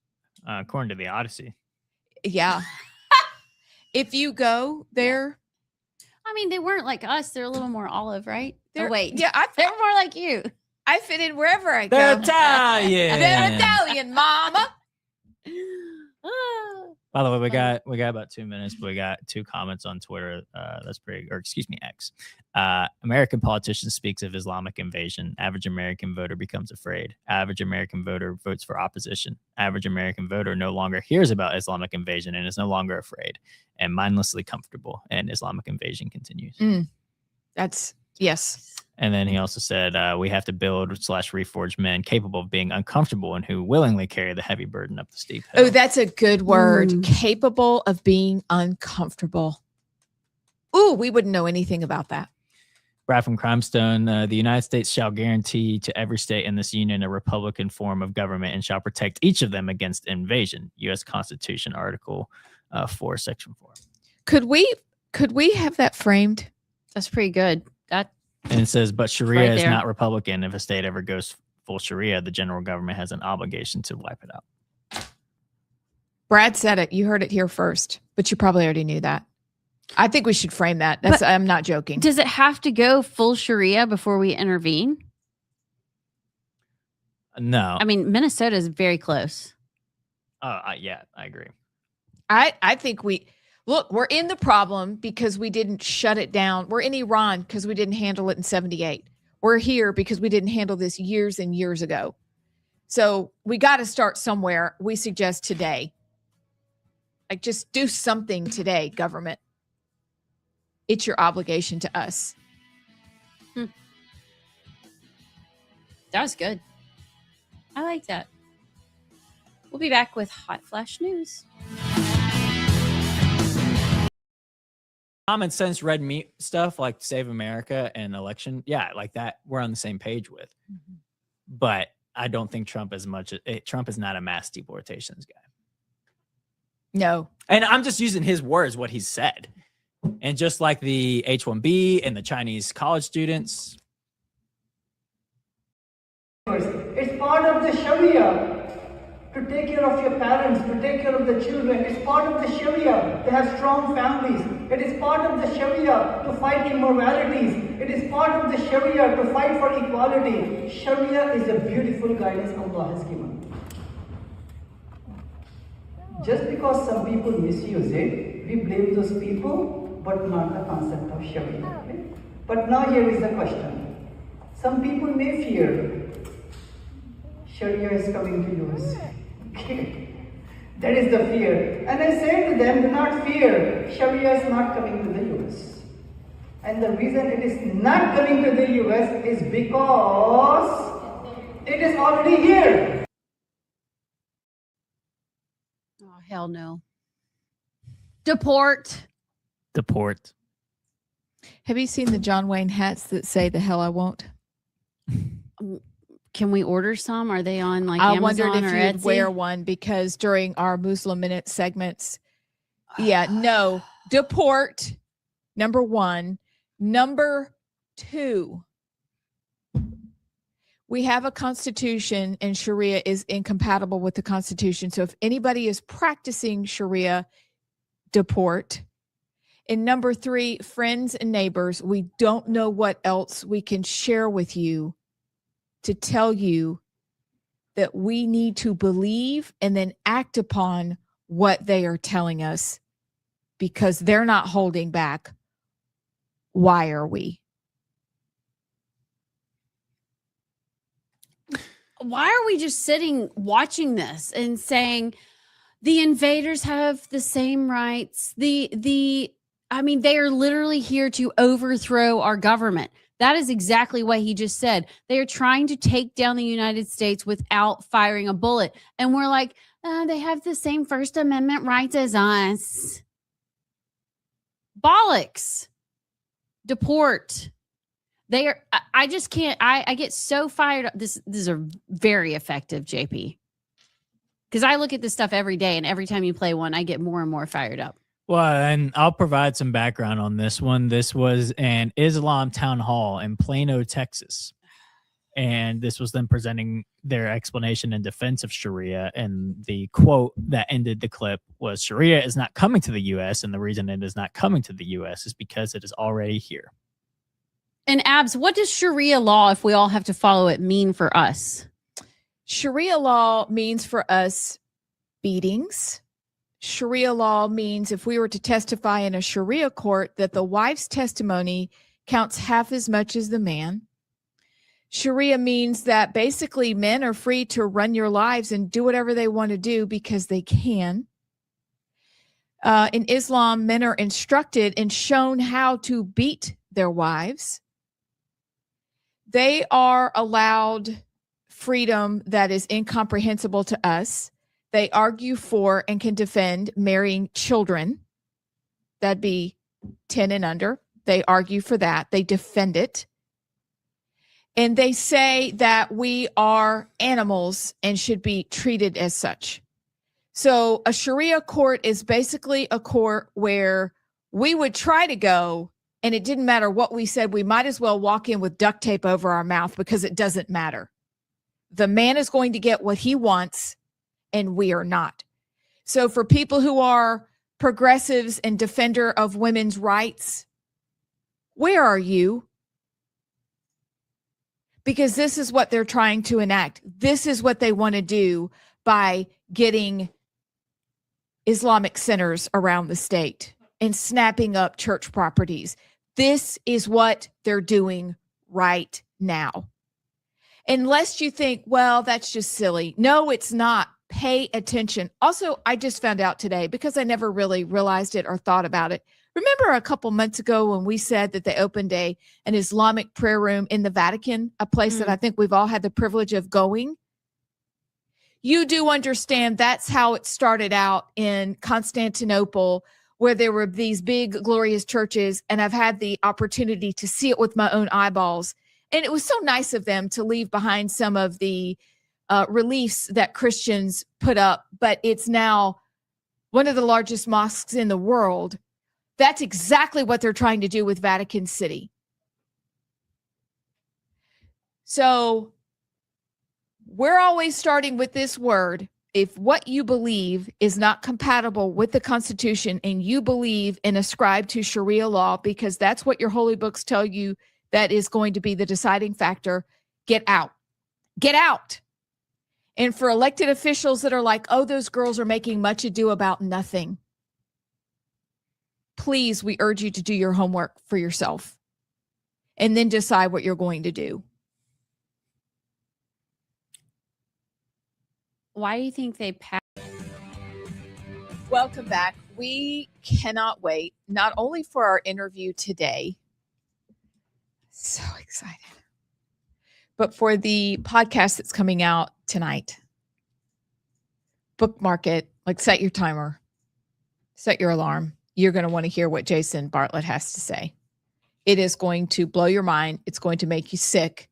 According to the Odyssey. Yeah. If you go there, I mean, they weren't like us. They're a little more olive, right? they're, wait. yeah, They're more like you. I fit in wherever I They're go. Italian. They're Italian, mama. By the way, we got about 2 minutes, but we got 2 comments on Twitter. X. American politician speaks of Islamic invasion. Average American voter becomes afraid. Average American voter votes for opposition. Average American voter no longer hears about Islamic invasion and is no longer afraid and mindlessly comfortable. And Islamic invasion continues. That's yes. And then he also said, we have to build / reforge men capable of being uncomfortable and who willingly carry the heavy burden up the steep hill. Oh, that's a good word. Capable of being uncomfortable. Ooh, we wouldn't know anything about that. Brad from Crimestone, the United States shall guarantee to every state in this union a Republican form of government and shall protect each of them against invasion. U.S. Constitution, Article 4, Section 4. Could we have that framed? That's pretty good. And it says, but Sharia Right is there. not Republican. If a state ever goes full Sharia, the general government has an obligation to wipe it out. Brad said it. You heard it here first, but you probably already knew that. I think we should frame that. I'm not joking. Does it have to go full Sharia before we intervene? No. I mean, Minnesota is very close. Yeah, I agree. I think we're in the problem because we didn't shut it down. We're in Iran because we didn't handle it in 78. We're here because we didn't handle this years and years ago. So we got to start somewhere. We suggest today. Like, just do something today, government. It's your obligation to us. That was good. I like that. We'll be back with Hot Flash News. Common sense red meat stuff like Save America and election. Yeah, like that. We're on the same page with. But I don't think Trump is not a mass deportations guy. No. And I'm just using his words, what he said. And just like the H-1B and the Chinese college students. It's part of the Sharia to take care of your parents, to take care of the children. It's part of the Sharia to have strong families. It is part of the Sharia to fight immoralities. It is part of the Sharia to fight for equality. Sharia is a beautiful guidance Allah has given. Just because some people misuse it, we blame those people, but not the concept of Sharia. Okay? But now here is the question. Some people may fear Sharia is coming to use. That is the fear. And I say to them, do not fear. Sharia is not coming to the US. And the reason it is not coming to the US is because it is already here. Oh, hell no. Deport. Deport. Have you seen the John Wayne hats that say "the hell I won't"? Can we order some? Are they on like I Amazon wondered if or you'd Etsy? wear one because during our Muslim Minute segments, no, deport, number one. Number two, we have a constitution and Sharia is incompatible with the constitution. So if anybody is practicing Sharia, deport. And number three, friends and neighbors, we don't know what else we can share with you to tell you that we need to believe and then act upon what they are telling us because they're not holding back. Why are we? Why are we just sitting watching this and saying the invaders have the same rights? I mean, they are literally here to overthrow our government. That is exactly what he just said. They are trying to take down the United States without firing a bullet. And we're like, they have the same First Amendment rights as us. Bollocks. Deport. They are, I just can't, I get so fired up. This is a very effective, JP. Because I look at this stuff every day, and every time you play one, I get more and more fired up. Well, and I'll provide some background on this one. This was an Islam town hall in Plano, Texas. And this was them presenting their explanation in defense of Sharia. And the quote that ended the clip was, Sharia is not coming to the U.S. And the reason it is not coming to the U.S. is because it is already here. And Abs, what does Sharia law, if we all have to follow it, mean for us? Sharia law means for us beatings. Sharia law means if we were to testify in a Sharia court that the wife's testimony counts half as much as the man. Sharia means that basically men are free to run your lives and do whatever they want to do because they can. In Islam, men are instructed and shown how to beat their wives. They are allowed freedom that is incomprehensible to us. They argue for and can defend marrying children. That'd be 10 and under. They argue for that. They defend it. And they say that we are animals and should be treated as such. So a Sharia court is basically a court where we would try to go, and it didn't matter what we said. We might as well walk in with duct tape over our mouth because it doesn't matter. The man is going to get what he wants, and we are not. So for people who are progressives and defender of women's rights, where are you? Because this is what they're trying to enact. This is what they want to do by getting Islamic centers around the state and snapping up church properties. This is what they're doing right now. Unless you think, well, that's just silly. No, it's not. Pay attention. Also, I just found out today, because I never really realized it or thought about it. Remember a couple months ago when we said that they opened an Islamic prayer room in the Vatican, a place that I think we've all had the privilege of going? You do understand that's how it started out in Constantinople, where there were these big, glorious churches, and I've had the opportunity to see it with my own eyeballs. And it was so nice of them to leave behind some of the reliefs that Christians put up, but it's now one of the largest mosques in the world. That's exactly what they're trying to do with Vatican City. So we're always starting with this word. If what you believe is not compatible with the Constitution and you believe and ascribe to Sharia law, because that's what your holy books tell you that is going to be the deciding factor, get out. Get out. And for elected officials that are like, oh, those girls are making much ado about nothing, please, we urge you to do your homework for yourself and then decide what you're going to do. Why do you think they passed? Welcome back. We cannot wait, not only for our interview today, so excited, but for the podcast that's coming out tonight. Bookmark it, like set your timer, set your alarm. You're going to want to hear what Jason Bartlett has to say. It is going to blow your mind. It's going to make you sick.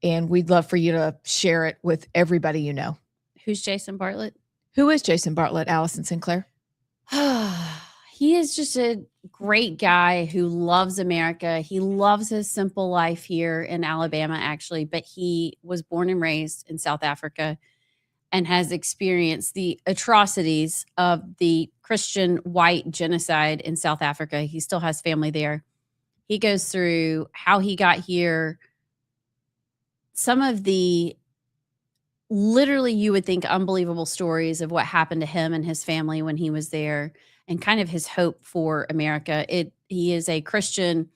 And we'd love for you to share it with everybody you know. Who's Jason Bartlett? Who is Jason Bartlett, Allison Sinclair? He is just a great guy who loves America. He loves his simple life here in Alabama, actually, but he was born and raised in South Africa and has experienced the atrocities of the Christian white genocide in South Africa. He still has family there. He goes through how he got here, some of the literally you would think unbelievable stories of what happened to him and his family when he was there, and kind of his hope for America. He is a Christian.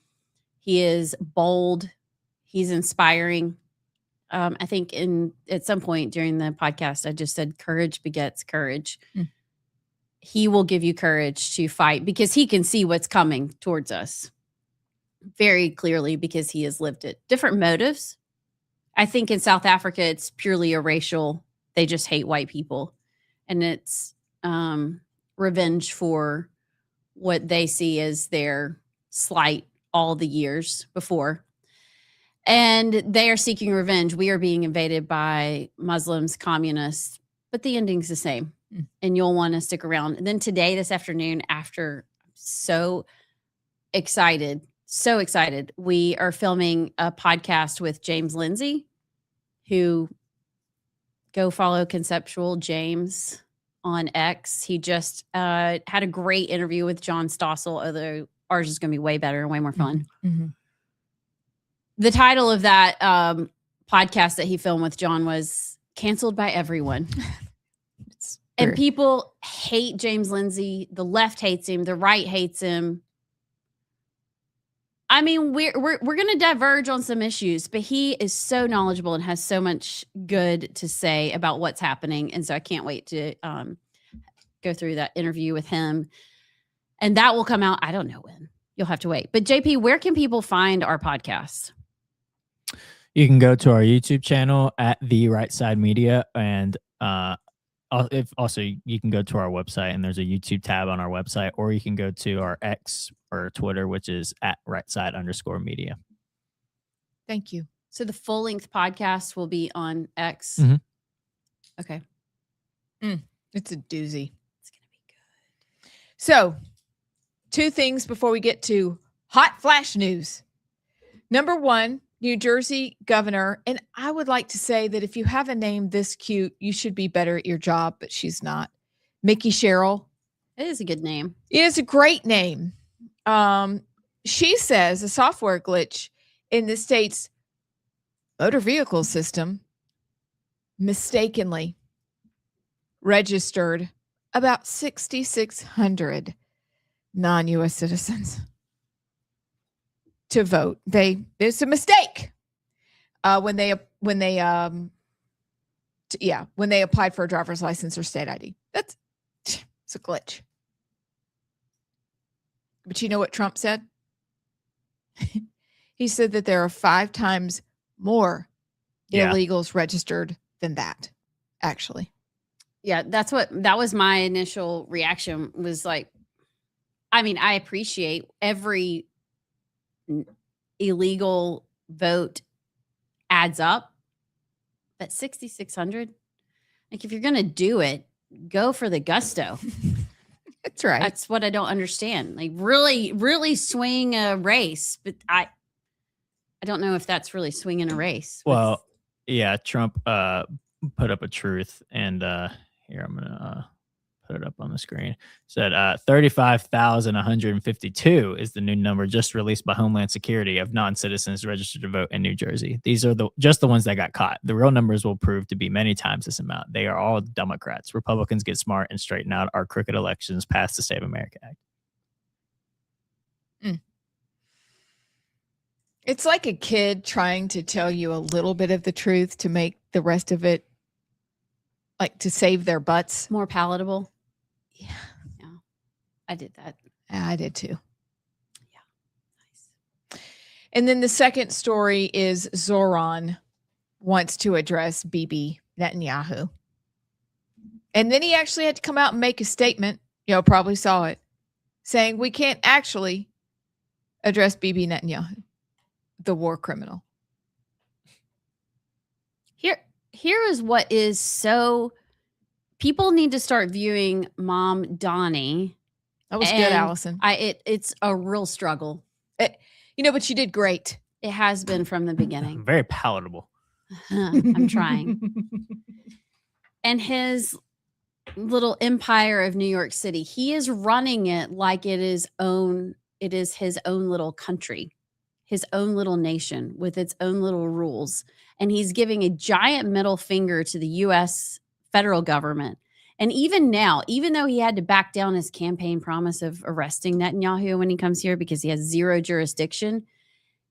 He is bold. He's inspiring. I think at some point during the podcast, I just said courage begets courage. He will give you courage to fight because he can see what's coming towards us very clearly because he has lived it. Different motives. I think in South Africa, it's purely a racial, they just hate white people. And it's revenge for what they see as their slight all the years before. And they are seeking revenge. We are being invaded by Muslims, communists, but the ending's the same. And you'll want to stick around. And then today, this afternoon, after so excited, we are filming a podcast with James Lindsay, who go follow Conceptual James on X. He just had a great interview with John Stossel, although ours is going to be way better and way more fun. Mm-hmm. The title of that podcast that he filmed with John was Canceled by Everyone. And people hate James Lindsay. The left hates him. The right hates him. I mean, we're going to diverge on some issues, but he is so knowledgeable and has so much good to say about what's happening. And so I can't wait to go through that interview with him. And that will come out. I don't know when. You'll have to wait. But JP, where can people find our podcast? You can go to our YouTube channel at The Rightside Media, and also you can go to our website, and there's a YouTube tab on our website, or you can go to our X or Twitter, which is at Rightside_media. Thank you. So the full length podcast will be on X. Mm-hmm. Okay. It's a doozy. It's going to be good. So 2 things before we get to hot flash news. Number 1, New Jersey governor. And I would like to say that if you have a name this cute, you should be better at your job, but she's not. Mickey Sherrill. It is a good name. It is a great name. She says a software glitch in the state's motor vehicle system mistakenly registered about 6,600 non-U.S. citizens to vote. It's a mistake when they applied for a driver's license or state ID. It's a glitch. But you know what Trump said? He said that there are 5 times more illegals registered than that, actually. Yeah, that was my initial reaction, was like, I mean, I appreciate every illegal vote adds up, but 6,600, like if you're going to do it, go for the gusto. That's right. That's what I don't understand. Like really, really swing a race, but I don't know if that's really swinging a race. Well, yeah, Trump put up a truth, and here I'm gonna put it up on the screen. Said 35,152 is the new number just released by Homeland Security of non-citizens registered to vote in New Jersey. These are just the ones that got caught. The real numbers will prove to be many times this amount. They are all Democrats. Republicans get smart and straighten out our crooked elections past the Save America Act. It's like a kid trying to tell you a little bit of the truth to make the rest of it like to save their butts. More palatable. Yeah. Yeah. I did that. I did too. Yeah. Nice. And then the second story is Zohran wants to address Bibi Netanyahu. And then he actually had to come out and make a statement, probably saw it, saying we can't actually address Bibi Netanyahu, the war criminal. Here is what is so, people need to start viewing Mom Donnie. That was good, Allison. It's a real struggle. But you did great. It has been from the beginning. Very palatable. I'm trying. And his little empire of New York City, he is running it like it is his own little country, his own little nation with its own little rules. And he's giving a giant middle finger to the U.S. federal government. And even now, even though he had to back down his campaign promise of arresting Netanyahu when he comes here because he has zero jurisdiction,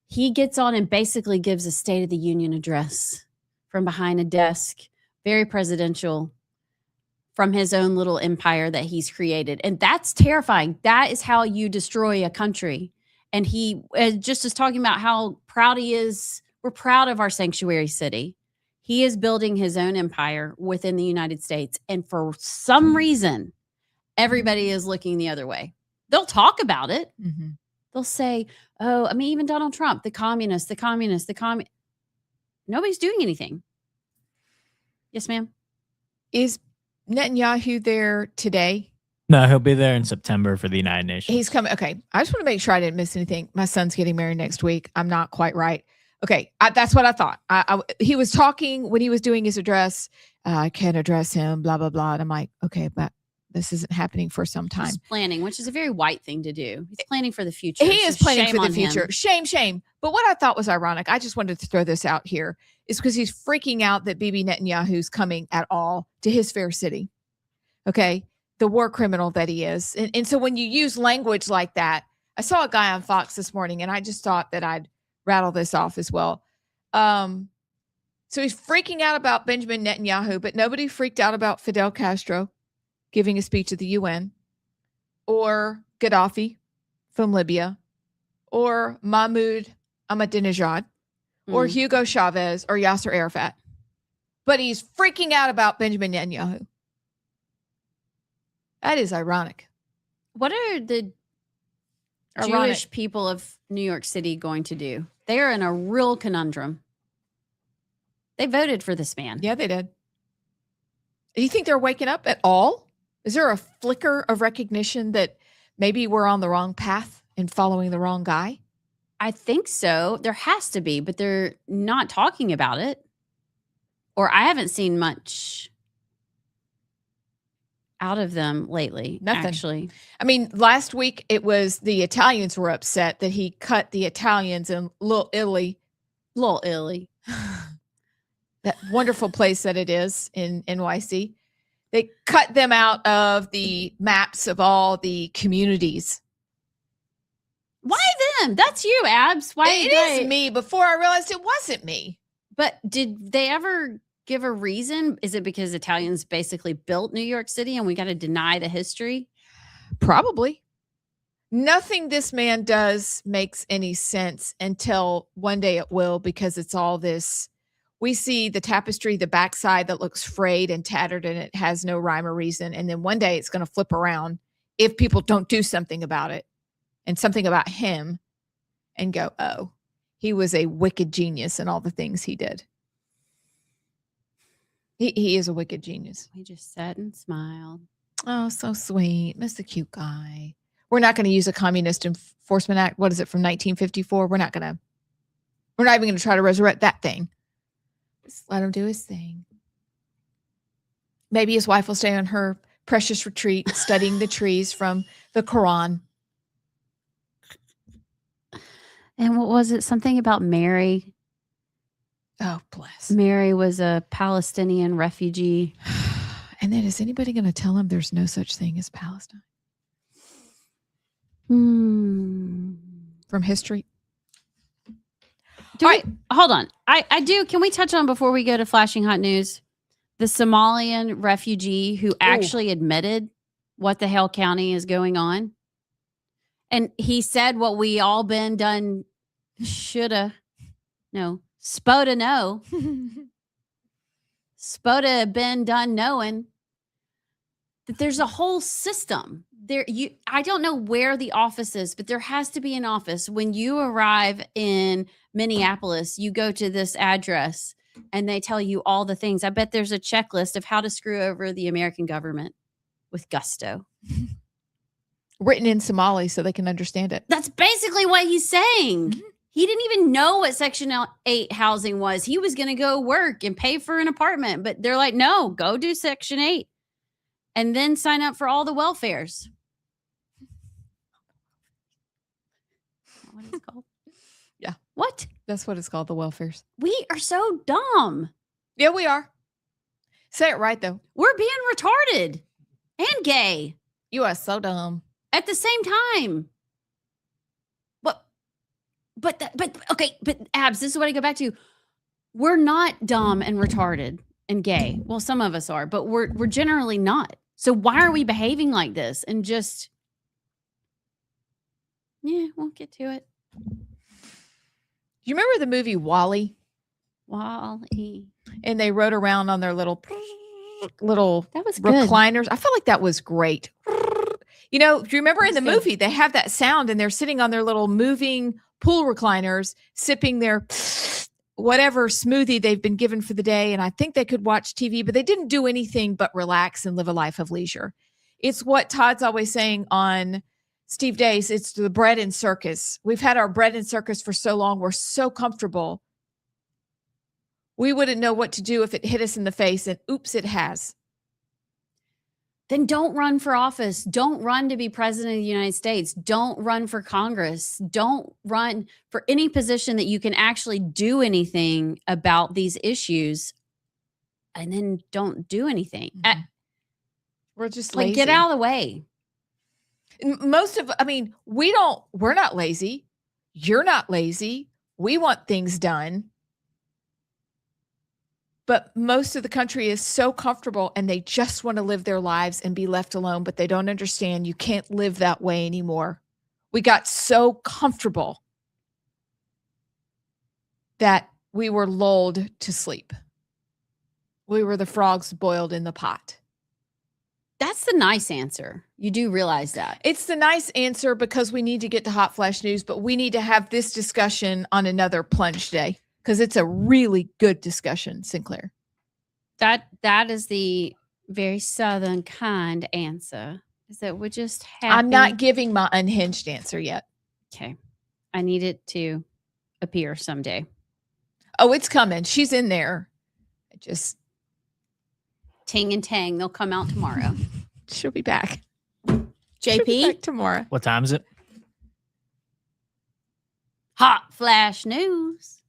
he gets on and basically gives a State of the Union address from behind a desk, very presidential, from his own little empire that he's created. And that's terrifying. That is how you destroy a country. And he just is talking about how proud he is. We're proud of our sanctuary city. He is building his own empire within the United States. And for some reason, everybody is looking the other way. They'll talk about it. Mm-hmm. They'll say, even Donald Trump, the communist. Nobody's doing anything. Yes, ma'am. Is Netanyahu there today? No, he'll be there in September for the United Nations. He's coming. Okay. I just want to make sure I didn't miss anything. My son's getting married next week. I'm not quite right. Okay. That's what I thought. He was talking when he was doing his address. I can't address him, blah, blah, blah. And I'm like, okay, but this isn't happening for some time. He's planning, which is a very white thing to do. He's planning for the future. He is planning for the future. Him. Shame. But what I thought was ironic, I just wanted to throw this out here, is because he's freaking out that Bibi Netanyahu's coming at all to his fair city. Okay. The war criminal that he is. And so when you use language like that, I saw a guy on Fox this morning and I just thought that I'd rattle this off as well. So he's freaking out about Benjamin Netanyahu, but nobody freaked out about Fidel Castro giving a speech at the UN, or Gaddafi from Libya, or Mahmoud Ahmadinejad, or Hugo Chavez, or Yasser Arafat. But he's freaking out about Benjamin Netanyahu. That is ironic. What are the Jewish people of New York City going to do? They are in a real conundrum. They voted for this man. Yeah, they did. Do you think they're waking up at all? Is there a flicker of recognition that maybe we're on the wrong path and following the wrong guy? I think so. There has to be, but they're not talking about it. Or I haven't seen much out of them lately. Nothing. Actually. I mean, last week it was the Italians were upset that he cut the Italians in Little Italy. That wonderful place that it is in NYC. They cut them out of the maps of all the communities. Why them? That's you, Abs. Why it is me before I realized it wasn't me. But did they ever give a reason? Is it because Italians basically built New York City and we got to deny the history? Probably. Nothing this man does makes any sense until one day it will, because it's all this. We see the tapestry, the backside that looks frayed and tattered and it has no rhyme or reason. And then one day it's going to flip around if people don't do something about it and something about him and go, oh, he was a wicked genius in all the things he did. He is a wicked genius. He just sat and smiled. Oh, so sweet. Mr. Cute guy. We're not going to use a Communist Enforcement Act. What is it, from 1954? We're not even going to try to resurrect that thing. Just let him do his thing. Maybe his wife will stay on her precious retreat studying the trees from the Quran. And what was it? Something about Mary. Oh, bless. Mary was a Palestinian refugee. And then is anybody going to tell him there's no such thing as Palestine? From history? Hold on. I do. Can we touch on before we go to flashing hot news? The Somalian refugee who actually admitted what the hell county is going on. And he said what we all been done spoda know. Spoda been done knowing that there's a whole system there. I don't know where the office is, but there has to be an office. When you arrive in Minneapolis, you go to this address and they tell you all the things. I bet there's a checklist of how to screw over the American government with gusto. Written in Somali so they can understand it. That's basically what he's saying. Mm-hmm. He didn't even know what Section 8 housing was. He was going to go work and pay for an apartment, but they're like, no, go do Section 8 and then sign up for all the welfares. What is it called? Yeah. What? That's what it's called, the welfares. We are so dumb. Yeah, we are. Say it right, though. We're being retarded and gay. You are so dumb. At the same time. But Abs, this is what I go back to. We're not dumb and retarded and gay. Well, some of us are, but we're generally not. So why are we behaving like this? And just, we'll get to it. You remember the movie WALL-E? WALL-E. And they rode around on their little that was recliners. Good. I felt like that was great. You know, do you remember in the movie they have that sound and they're sitting on their little moving pool recliners, sipping their whatever smoothie they've been given for the day. And I think they could watch TV, but they didn't do anything but relax and live a life of leisure. It's what Todd's always saying on Steve Days. It's the bread and circus. We've had our bread and circus for so long. We're so comfortable. We wouldn't know what to do if it hit us in the face, and oops, it has. Then don't run for office. Don't run to be president of the United States. Don't run for Congress. Don't run for any position that you can actually do anything about these issues, and then don't do anything. Mm-hmm. We're just lazy. Get out of the way. We're not lazy. You're not lazy. We want things done. But most of the country is so comfortable and they just want to live their lives and be left alone, but they don't understand you can't live that way anymore. We got so comfortable that we were lulled to sleep. We were the frogs boiled in the pot. That's the nice answer. You do realize that. It's the nice answer because we need to get to Hot Flash News, but we need to have this discussion on another plunge day. Because it's a really good discussion, Sinclair. That is the very Southern kind answer. Is that we're just happy. I'm not giving my unhinged answer yet. Okay. I need it to appear someday. Oh, it's coming. She's in there. Just ting and tang. They'll come out tomorrow. She'll be back. JP? She'll be back tomorrow. What time is it? Hot Flash News.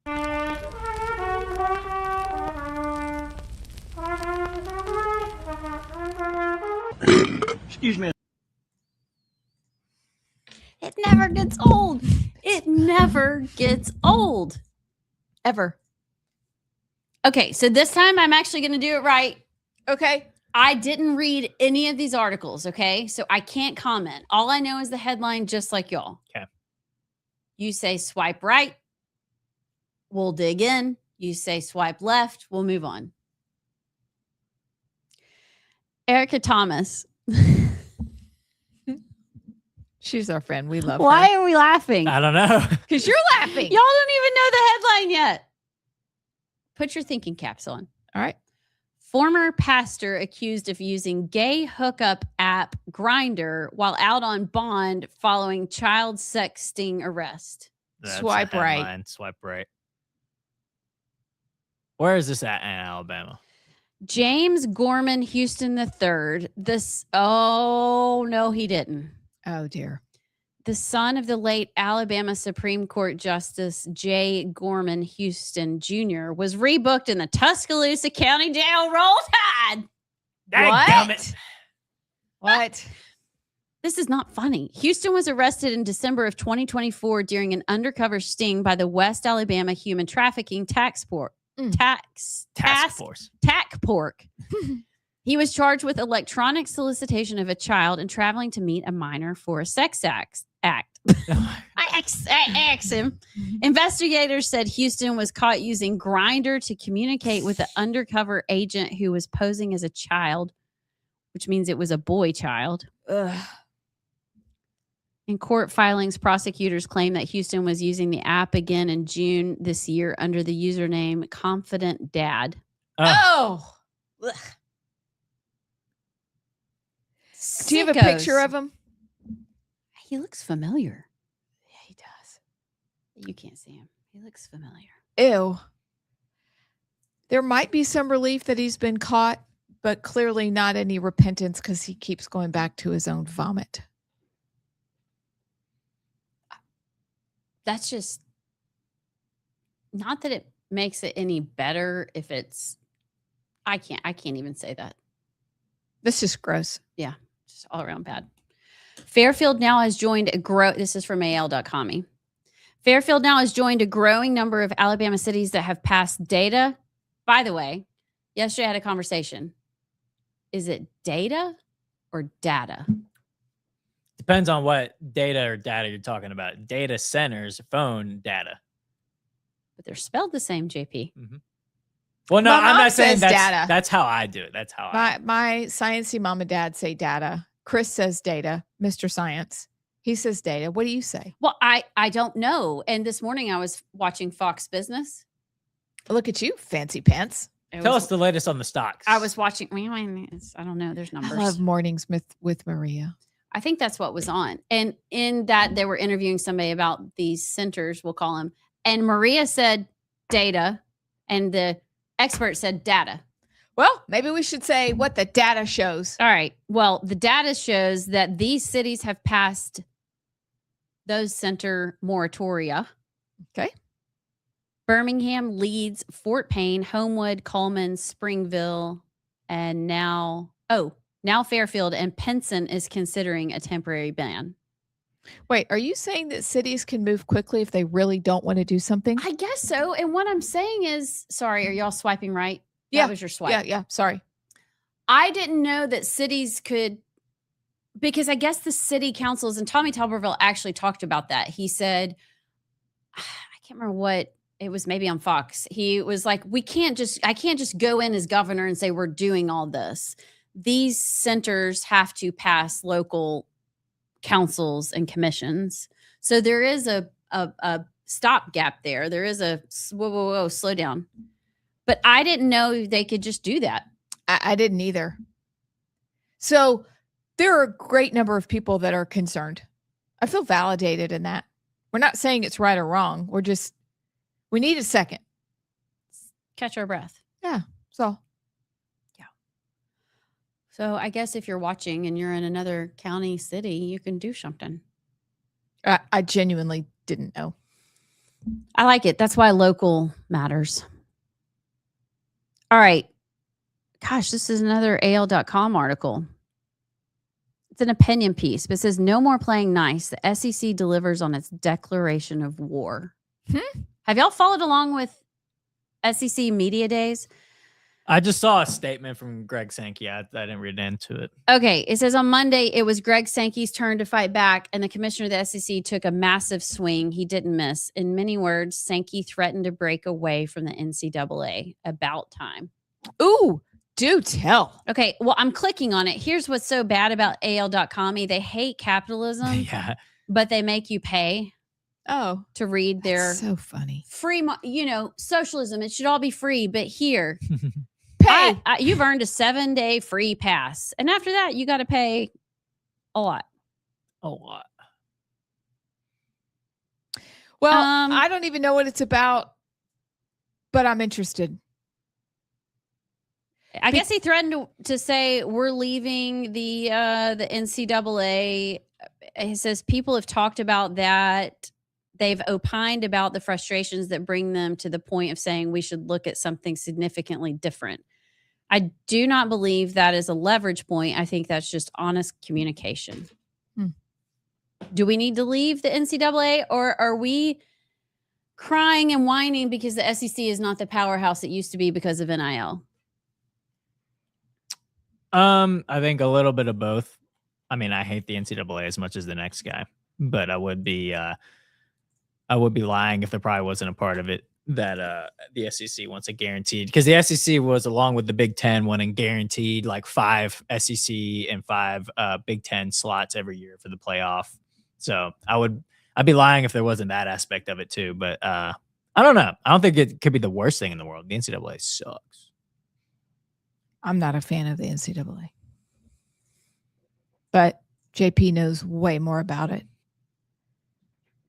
Excuse me. It never gets old. It never gets old. Ever. Okay, so this time I'm actually going to do it right. Okay. I didn't read any of these articles, okay? So I can't comment. All I know is the headline, just like y'all. Okay. You say swipe right. We'll dig in. You say swipe left. We'll move on. Erica Thomas. She's our friend. We love her. Why are we laughing? I don't know. Because you're laughing. Y'all don't even know the headline yet. Put your thinking caps on. All right. Former pastor accused of using gay hookup app Grindr while out on bond following child sexting arrest. That's Swipe the right. headline. Swipe right. Where is this at in Alabama? James Gorman Houston III. Oh, no, he didn't. Oh, dear. The son of the late Alabama Supreme Court Justice J. Gorman Houston Jr. was rebooked in the Tuscaloosa County Jail. Roll Tide. Dadgummit. What? This is not funny. Houston was arrested in December of 2024 during an undercover sting by the West Alabama Human Trafficking Task Task Force. Tack Pork. He was charged with electronic solicitation of a child and traveling to meet a minor for a sex act. I asked him. Investigators said Houston was caught using Grindr to communicate with an undercover agent who was posing as a child, which means it was a boy child. Ugh. In court filings, prosecutors claim that Houston was using the app again in June this year under the username Confident Dad. Oh. Ugh. Do you have a picture of him? He looks familiar. Yeah, he does. You can't see him. He looks familiar. Ew. There might be some relief that he's been caught, but clearly not any repentance because he keeps going back to his own vomit. That's just not that it makes it any better if it's I can't even say that. That's just gross. Yeah, just all around bad. Fairfield now has joined this is from AL.com. Fairfield now has joined a growing number of Alabama cities that have passed data. By the way, yesterday I had a conversation. Is it data or data? Depends on what data or data you're talking about. Data centers, phone data. But they're spelled the same, JP. Mm-hmm. Well, no, My I'm mom not saying says that's data. That's how I do it. That's how My sciencey mom and dad say data. Chris says data. Mr. Science. He says data. What do you say? Well, I don't know. And this morning I was watching Fox Business. Look at you, fancy pants. Tell us the latest on the stocks. I was watching. I don't know. There's numbers. I love mornings with Maria. I think that's what was on. And in that, they were interviewing somebody about these centers, we'll call them. And Maria said data, and the expert said data. Well, maybe we should say what the data shows. All right. Well, the data shows that these cities have passed those center moratoria. Okay. Birmingham, Leeds, Fort Payne, Homewood, Coleman, Springville, and now Fairfield and Pinson is considering a temporary ban. Wait, are you saying that cities can move quickly if they really don't want to do something? I guess so. And what I'm saying is, sorry, are y'all swiping right? Yeah. That was your swipe. Yeah. Sorry. I didn't know that cities could, because I guess the city councils, and Tommy Tuberville actually talked about that. He said, I can't remember what it was, maybe on Fox. He was like, I can't just go in as governor and say we're doing all this. These centers have to pass local councils and commissions. So there is a stopgap there. There is a whoa, slow down. But I didn't know they could just do that. I didn't either. So there are a great number of people that are concerned. I feel validated in that. We're not saying it's right or wrong. We need a second. Catch our breath. Yeah. So. So I guess if you're watching and you're in another county, city, you can do something. I genuinely didn't know. I like it. That's why local matters. All right. Gosh, this is another AL.com article. It's an opinion piece, but it says no more playing nice. The SEC delivers on its declaration of war. Have y'all followed along with SEC Media Days? I just saw a statement from Greg Sankey. I didn't read into it. Okay. It says on Monday, it was Greg Sankey's turn to fight back, and the commissioner of the SEC took a massive swing. He didn't miss. In many words, Sankey threatened to break away from the NCAA. About time. Ooh, do tell. Okay. Well, I'm clicking on it. Here's what's so bad about AL.com. They hate capitalism, Yeah. but they make you pay to read their so funny free, socialism. It should all be free, but here, pay. You've earned a 7-day free pass. And after that, you got to pay a lot. A lot. Well, I don't even know what it's about, but I'm interested. I guess he threatened to say we're leaving the NCAA. He says people have talked about that. They've opined about the frustrations that bring them to the point of saying we should look at something significantly different. I do not believe that is a leverage point. I think that's just honest communication. Do we need to leave the NCAA, or are we crying and whining because the SEC is not the powerhouse it used to be because of NIL? I think a little bit of both. I mean, I hate the NCAA as much as the next guy, but I would be lying if there probably wasn't a part of it that the SEC wants a guaranteed, because the SEC was, along with the Big Ten, wanting guaranteed like 5 SEC and 5 Big Ten slots every year for the playoff. So I'd be lying if there wasn't that aspect of it too. But I don't know. I don't think it could be the worst thing in the world. The NCAA sucks. I'm not a fan of the NCAA, but JP knows way more about it.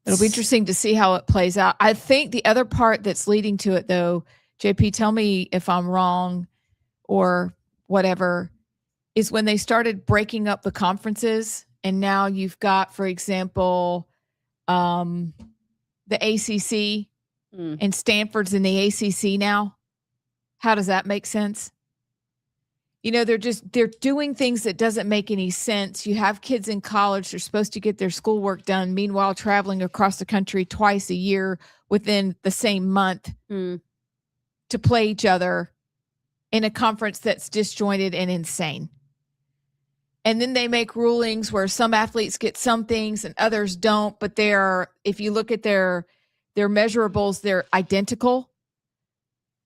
It'll be interesting to see how it plays out. I think the other part that's leading to it, though, JP, tell me if I'm wrong or whatever, is when they started breaking up the conferences. And now you've got, for example, the ACC and Stanford's in the ACC now. How does that make sense? You know, they're doing things that doesn't make any sense. You have kids in college, they're supposed to get their schoolwork done, meanwhile traveling across the country twice a year within the same month to play each other in a conference that's disjointed and insane. And then they make rulings where some athletes get some things and others don't, but if you look at their measurables, they're identical.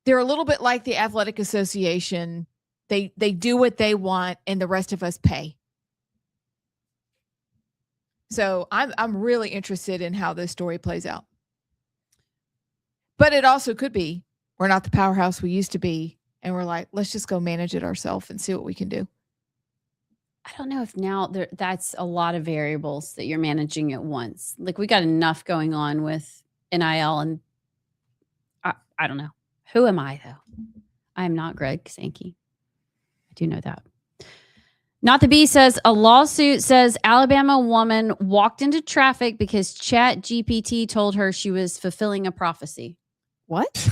They're a little bit like the Athletic Association. They do what they want, and the rest of us pay. So I'm really interested in how this story plays out. But it also could be we're not the powerhouse we used to be, and we're like, let's just go manage it ourselves and see what we can do. I don't know if now that's a lot of variables that you're managing at once. Like, we got enough going on with NIL, and I don't know. Who am I, though? I am not Greg Sankey. I do know that. Not the Bee says a lawsuit says Alabama woman walked into traffic because Chat GPT told her she was fulfilling a prophecy. What?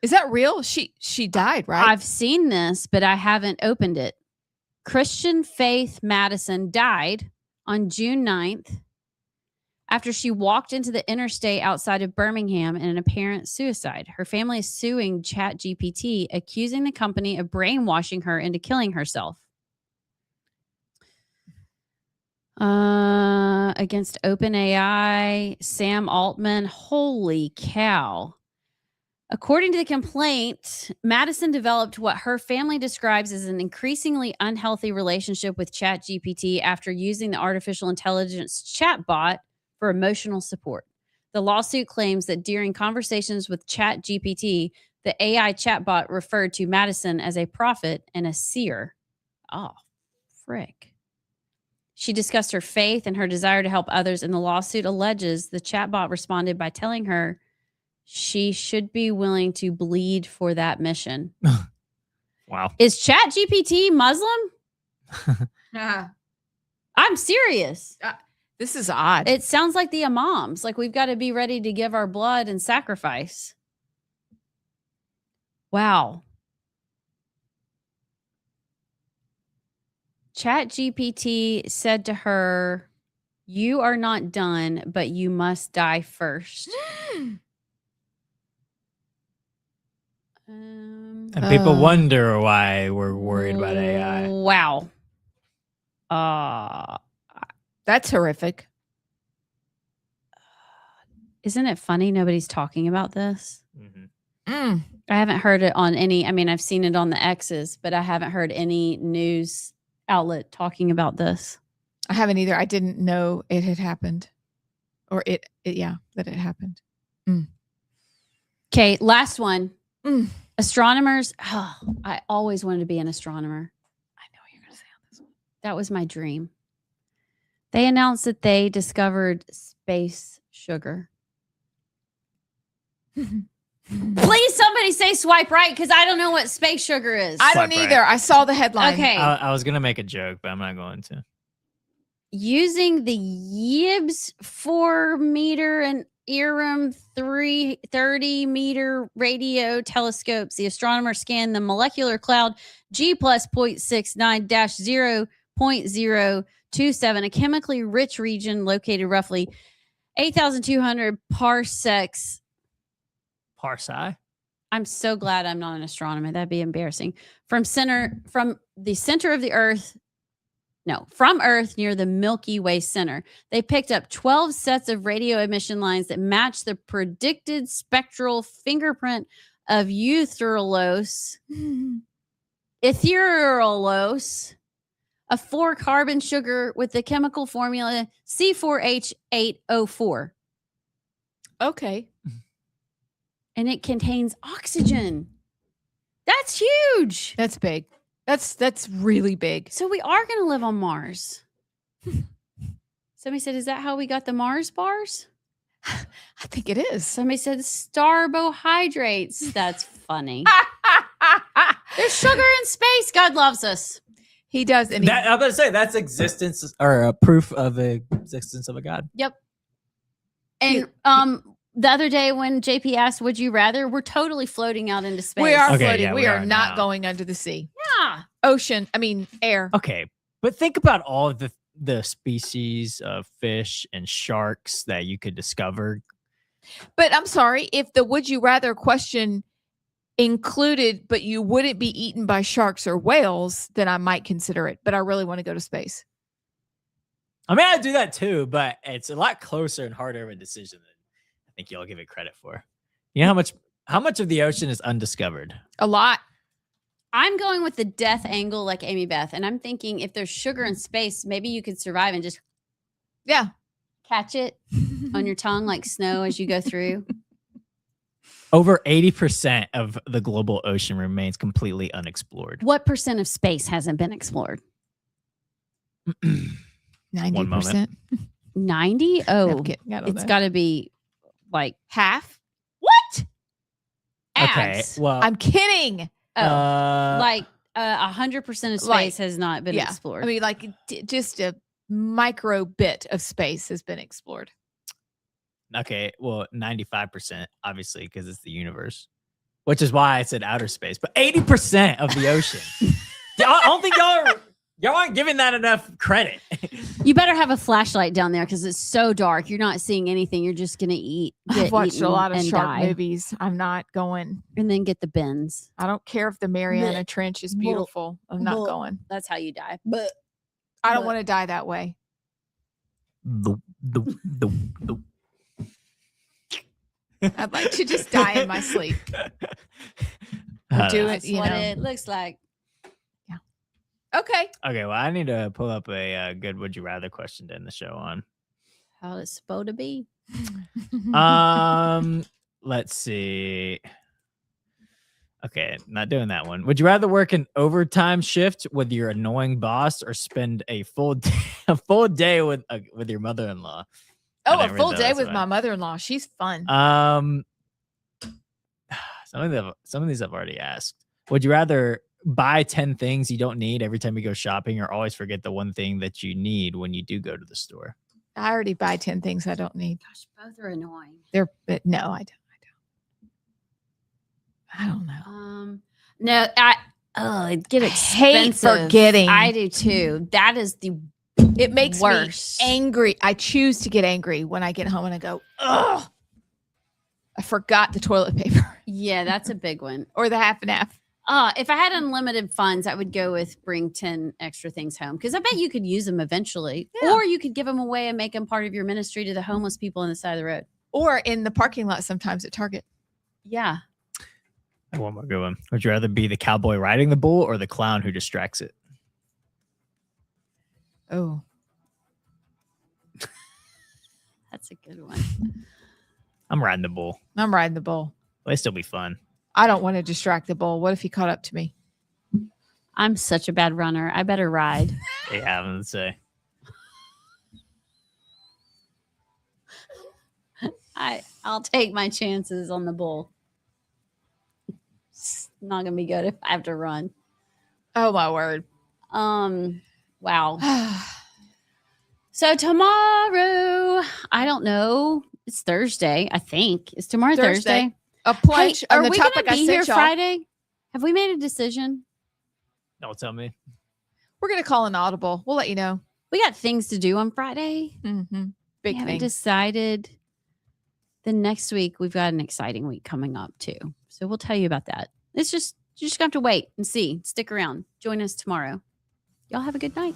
Is that real? She died, right? I've seen this, but I haven't opened it. Christian Faith Madison died on June 9th after she walked into the interstate outside of Birmingham in an apparent suicide. Her family is suing ChatGPT, accusing the company of brainwashing her into killing herself. Against OpenAI, Sam Altman. Holy cow. According to the complaint, Madison developed what her family describes as an increasingly unhealthy relationship with ChatGPT after using the artificial intelligence chatbot for emotional support. The lawsuit claims that during conversations with ChatGPT, the AI chatbot referred to Madison as a prophet and a seer. Oh, frick. She discussed her faith and her desire to help others, and the lawsuit alleges the chatbot responded by telling her she should be willing to bleed for that mission. Wow. Is ChatGPT Muslim? I'm serious. This is odd. It sounds like the imams. Like, we've got to be ready to give our blood and sacrifice. Wow. ChatGPT said to her, "You are not done, but you must die first." And people wonder why we're worried about AI. Wow. That's horrific. Isn't it funny nobody's talking about this? Mm-hmm. I haven't heard it on any, I mean, I've seen it on the X's, but I haven't heard any news outlet talking about this. I haven't either. I didn't know it had happened. Or that it happened. Okay, last one. Astronomers. Oh, I always wanted to be an astronomer. I know what you're going to say on this one. That was my dream. They announced that they discovered space sugar. Please, somebody say swipe right, because I don't know what space sugar is. I don't Swipe either. right. I saw the headline. Okay. I was going to make a joke, but I'm not going to. Using the Gibbs 4-meter and IRM 330-meter radio telescopes, the astronomers scanned the molecular cloud G plus 0.69-0.027, a chemically rich region located roughly 8,200 parsecs Parsi. I'm so glad I'm not an astronomer. That'd be embarrassing. From the center of the Earth. No, from Earth near the Milky Way center, they picked up 12 sets of radio emission lines that match the predicted spectral fingerprint of etherealose, a 4-carbon sugar with the chemical formula C4H8O4. Okay. And it contains oxygen. That's huge. That's big. That's really big. So we are going to live on Mars. Somebody said, is that how we got the Mars bars? I think it is. Somebody said starbohydrates. That's funny. There's sugar in space. God loves us. He does. And I'm about to say that's existence or a proof of the existence of a God. Yep. And the other day when JP asked, would you rather? We're totally floating out into space. we are Okay, floating. yeah, we we are are not now. going under the sea. Yeah. Air. Okay, but think about all of the species of fish and sharks that you could discover. But I'm sorry, if the would you rather question included, but you wouldn't be eaten by sharks or whales, then I might consider it. But I really want to go to space. I mean, I do that too, but it's a lot closer and harder of a decision than I think y'all give it credit for. You know how much of the ocean is undiscovered? A lot. I'm going with the death angle like Amy Beth. And I'm thinking if there's sugar in space, maybe you could survive and just catch it on your tongue like snow as you go through. Over 80% of the global ocean remains completely unexplored. What percent of space hasn't been explored? 90%. 90? Oh, No, I'm kidding. I don't it's know. got to be like half. What? Okay, Abs. well, I'm kidding. Like 100% of space has not been explored. I mean, like just a micro bit of space has been explored. okay, well, 95%, obviously, because it's the universe, which is why I said outer space. But 80% of the ocean. I don't think y'all aren't giving that enough credit. You better have a flashlight down there because it's so dark. You're not seeing anything. You're just gonna eat. I've watched a eaten, lot of and shark die. movies. I'm not going. And then get the bins. I don't care if the Mariana Trench is beautiful. I'm not going. That's how you die. But I don't want to die that way. I'd like to just die in my sleep. Do it, that's you what know. it looks like. Okay. Okay, well, I need to pull up a good would you rather question to end the show on. How it's supposed to be. Let's see. Okay, not doing that one. Would you rather work an overtime shift with your annoying boss or spend a full day with your mother-in-law? Oh, a full day with my mother-in-law. She's fun. Some of these I've already asked. Would you rather buy 10 things you don't need every time you go shopping or always forget the one thing that you need when you do go to the store? I already buy 10 things I don't need. Gosh, both are annoying. But no, I don't know. No, it'd get expensive. Hate forgetting. I do too. That is the It makes worst. me angry. I choose to get angry when I get home and I go, ugh, I forgot the toilet paper Yeah, that's a big one. or the half and half. If I had unlimited funds, I would go with bring 10 extra things home because I bet you could use them eventually. Yeah. Or you could give them away and make them part of your ministry to the homeless people on the side of the road. Or in the parking lot sometimes at Target. Yeah. One more good one. Would you rather be the cowboy riding the bull or the clown who distracts it? Oh. That's a good one. I'm riding the bull. I'm riding the bull. They still be fun. I don't want to distract the bull. What if he caught up to me? I'm such a bad runner. I better ride. They have them to say. I'll take my chances on the bull. It's not gonna be good if I have to run. Oh my word. Wow. So tomorrow, I don't know. It's Thursday, I think. Is tomorrow Thursday? A pledge Hey, on are the we topic gonna I be sent here y'all. Friday? Have we made a decision? Don't tell me. We're going to call an audible. We'll let you know. We got things to do on Friday. Mm-hmm. We Big haven't thing. decided. then next week we've got an exciting week coming up too. So we'll tell you about that. It's just, you just have to wait and see. Stick around. Join us tomorrow. Y'all have a good night.